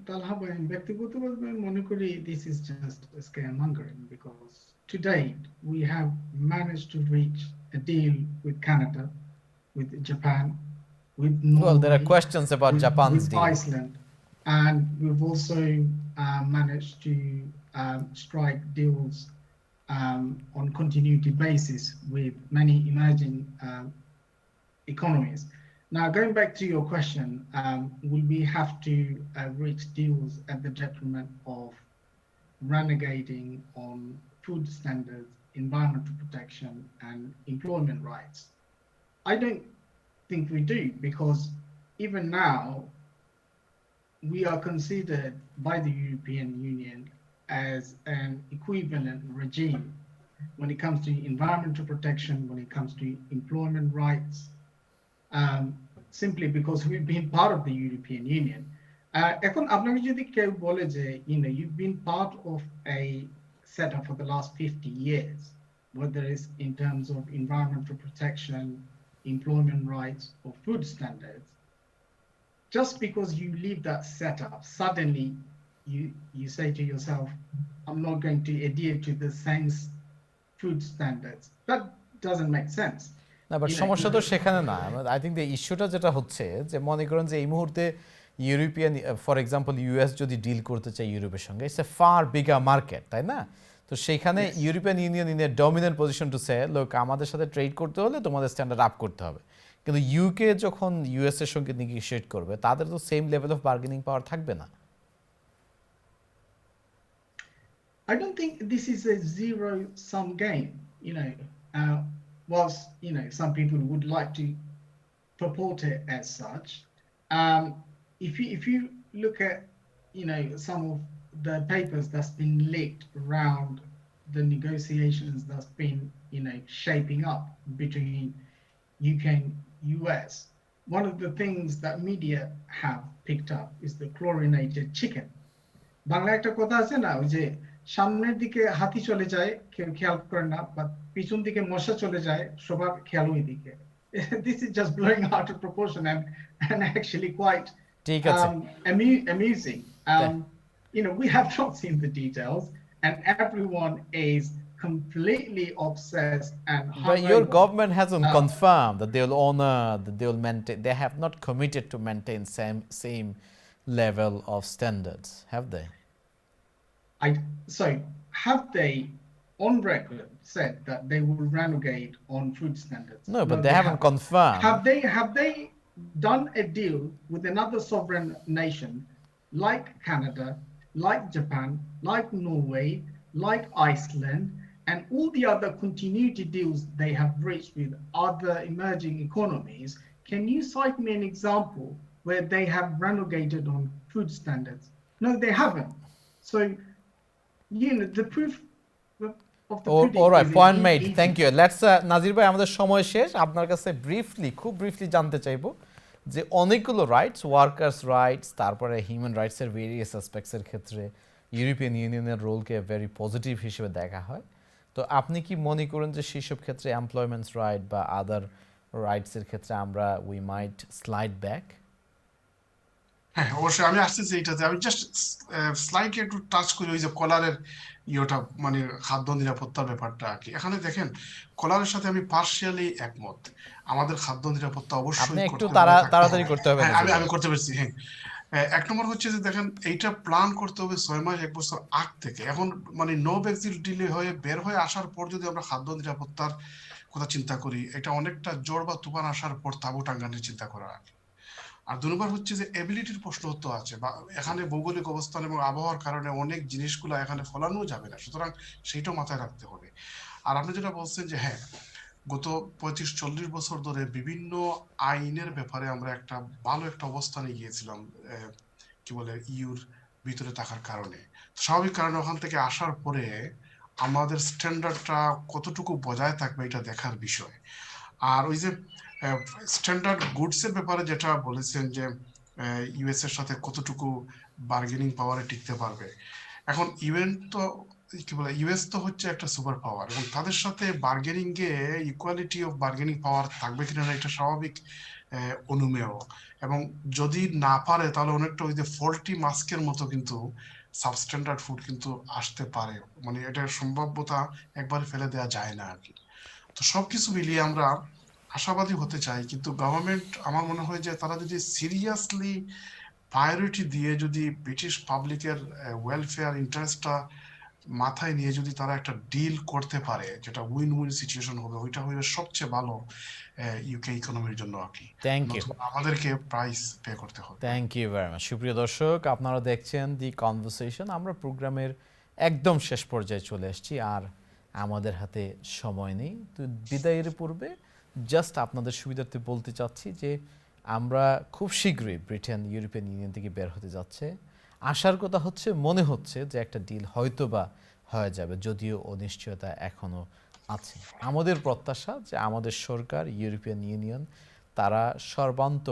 তালহা ভাই, ব্যক্তিগতভাবে মনে করি this is just scaremongering, because to date we have managed to reach a deal with Canada with Japan, with Well, there are Norway, questions about Japan's with deal. Iceland, and we've also managed to strike deals on continuity basis with many emerging economies. Now, going back to your question, will we have to reach deals at the detriment of renegading on food standards, environmental protection, and employment rights? I don't think we do, because even now we are considered by the European Union as an equivalent regime when it comes to environmental protection, when it comes to employment rights, simply because we've been part of the European Union. এখন আপনাকে যদি কেউ বলে যে you've been part of a setup for the last 50 years, whether it's in terms of environmental protection, employment rights, or food standards, just because you leave that setup, suddenly you say to yourself, I'm not going to adhere to the same food standards. That doesn't make sense. না, but সমস্যা তো সেখানে না। I think the ইস্যুটা যেটা হচ্ছে যে মনে করেন যে এই মুহূর্তে ইউরোপিয়ান, ফর এক্সাম্পল ইউএস যদি ডিল করতে চায় ইউরোপের সঙ্গে, it's a fur bigger market, তাই না? তো সেইখানে European union in a dominant position to say, লোক আমাদের সাথে ট্রেড করতে হলে তোমাদের স্ট্যান্ডার্ড আপ করতে হবে। কিন্তু ইউকে যখন ইউএস এর সঙ্গে নেগোশিয়েট করবে, তাদের তো সেম লেভেল অফ বার্গেনিং পাওয়ার থাকবে না। I don't think this is a zero-sum game. Whilst some people would like to purport it as such, if you look at some of the papers that's been leaked around the negotiations that's been shaping up between UK and US, one of the things that media have picked up is the chlorinated chicken. Bangla একটা কথা আছে না, ওই যে সামনের দিকে হাতি চলে যায় কেউ খেয়াল করে না, বা পিছন দিকে মশা চলে যায় সবার খেয়াল ওই দিকে। This is just blowing out of proportion and actually quite amusing. We have not seen the details, and everyone is completely obsessed and But your government hasn't confirmed that they will honor, that they will maintain. They have not committed to maintain same level of standards, have they? So have they on record said that they will renegade on food standards? No, but they haven't confirmed. Have they done a deal with another sovereign nation like Canada, like Japan, like Norway, like Iceland, and all the other continuity deals they have reached with other emerging economies? Can you cite me an example where they have renegated on food standards? No, they haven't. So the proof of the pudding. All right, point made. Thank you. Let's নাজির ভাই, আমাদের সময় শেষ। আপনার কাছে খুব briefly জানতে চাইবো যে অনেকগুলো রাইটস, ওয়ার্কার্স রাইটস, তারপরে হিউম্যান রাইটসের ভেরিয়াস অ্যাসপেক্টসের ক্ষেত্রে ইউরোপিয়ান ইউনিয়নের রোলকে ভেরি পজিটিভ হিসেবে দেখা হয়। তো আপনি কি মনে করেন যে সেসব ক্ষেত্রে এমপ্লয়মেন্টস রাইট বা আদার রাইটসের ক্ষেত্রে আমরা উই মাইট স্লাইড ব্যাক? হ্যাঁ, অবশ্যই আমি আসতেছি এইটাতে। আমি জাস্ট স্লাইডে একটু টাচ করি ওই যে কলারের মানে খাদ্য নিরাপত্তার ব্যাপারটা আর কি। এখানে দেখেন, কলারের সাথে আমি পার্শিয়ালি একমত। আমাদের খাদ্য নিরাপত্তা অবশ্যই একটু তাড়াতাড়ি করতে হবে। আমি করতে পেরেছি। হ্যাঁ, এক নম্বর হচ্ছে যে দেখেন, এইটা প্ল্যান করতে হবে 6 মাস 1 বছর আগ থেকে। এখন মানে নো ব্রেক্সিট ডিলে হয়ে বের হয়ে আসার পর যদি আমরা খাদ্য নিরাপত্তার কথা চিন্তা করি, এটা অনেকটা জ্বর বা তুফান আসার পর তাঁবু টাঙ্গানোর চিন্তা করা আর কি। আর 2 নম্বর হচ্ছে যে এবিলিটির প্রশ্ন তো আছে, বা এখানে ভৌগোলিক অবস্থান এবং আবহাওয়ার কারণে অনেক জিনিসগুলো এখানে ফলানো যাবে না, সুতরাং সেইটাও মাথায় রাখতে হবে। আর আপনি যেটা বলছেন যে হ্যাঁ, গত 35-40 বছর ধরে বিভিন্ন আইনের ব্যাপারে আমরা একটা ভালো একটা অবস্থানে গিয়েছিলাম ইউর ভিতরে থাকার কারণে। স্বাভাবিক কারণে ওখান থেকে আসার পরে আমাদের স্ট্যান্ডার্ডটা কতটুকু বজায় থাকবে এটা দেখার বিষয়। আর ওই যে স্ট্যান্ডার্ড গুডসের ব্যাপারে যেটা বলেছেন যে ইউএস এর সাথে কতটুকু বার্গেনিং পাওয়ারে টিকতে পারবে। এখন ইউএস তো হচ্ছে একটা সুপার পাওয়ার, এবং তাদের সাথে bargaining A equality of bargaining পাওয়ার থাকবে কিনা এটা স্বাভাবিক অনুমেয়, এবং যদি না পারে তাহলে অনেকটা ওই যে ফল্টি মাস্কের মতো কিন্তু সাবস্ট্যান্ডার্ড ফুড কিন্তু আসতে পারে। মানে এটার সম্ভাব্যতা একবারে ফেলে দেওয়া যায় না আর কি। তো সবকিছু মিলিয়ে আমরা আশাবাদী হতে চাই, কিন্তু গভর্নমেন্ট আমার মনে হয় যে তারা যদি সিরিয়াসলি প্রায়োরিটি দিয়ে যদি ব্রিটিশ পাবলিকের ওয়েলফেয়ার ইন্টারেস্টটা মাথায় নিয়ে যদি তারা একটা ডিল করতে পারে যেটা উইন উইন সিচুয়েশন হবে, ওইটা হইলে সবচেয়ে ভালো ইউকে ইকোনমির জন্য আর কি। Thank you. নতুবা আমাদেরকে প্রাইস পে করতে হবে। Thank you very much. সুপ্রিয় দর্শক, আপনারা দেখছেন দি কনভারসেশন। আমরা প্রোগ্রামের একদম শেষ পর্যায়ে চলে এসেছি, আর আমাদের হাতে সময় নেই। তো বিদায়ের পূর্বে জাস্ট আপনাদের সুবিধার্থে বলতে চাচ্ছি যে আমরা খুব শীঘ্রই ব্রিটেন ইউরোপিয়ান ইউনিয়ন থেকে বের হতে যাচ্ছে। আশার কথা হচ্ছে, মনে হচ্ছে যে একটা ডিল হয়তো বা হয়ে যাবে, যদিও অনিশ্চয়তা এখনও আছে। আমাদের প্রত্যাশা যে আমাদের সরকার, ইউরোপিয়ান ইউনিয়ন, তারা সর্বান্ত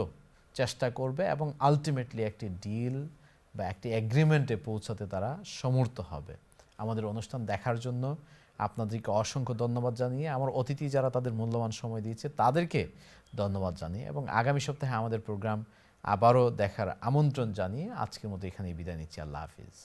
চেষ্টা করবে এবং আলটিমেটলি একটি ডিল বা একটি এগ্রিমেন্টে পৌঁছাতে তারা সমর্থ হবে। আমাদের অনুষ্ঠান দেখার জন্য আপনাদেরকে অসংখ্য ধন্যবাদ জানিয়ে, আমার অতিথি যারা তাদের মূল্যবান সময় দিয়েছে তাদেরকে ধন্যবাদ জানিয়ে, এবং আগামী সপ্তাহে আমাদের প্রোগ্রাম আবারও দেখার আমন্ত্রণ জানিয়ে আজকের মতো এখানেই বিদায় নিচ্ছি। আল্লাহ হাফিজ।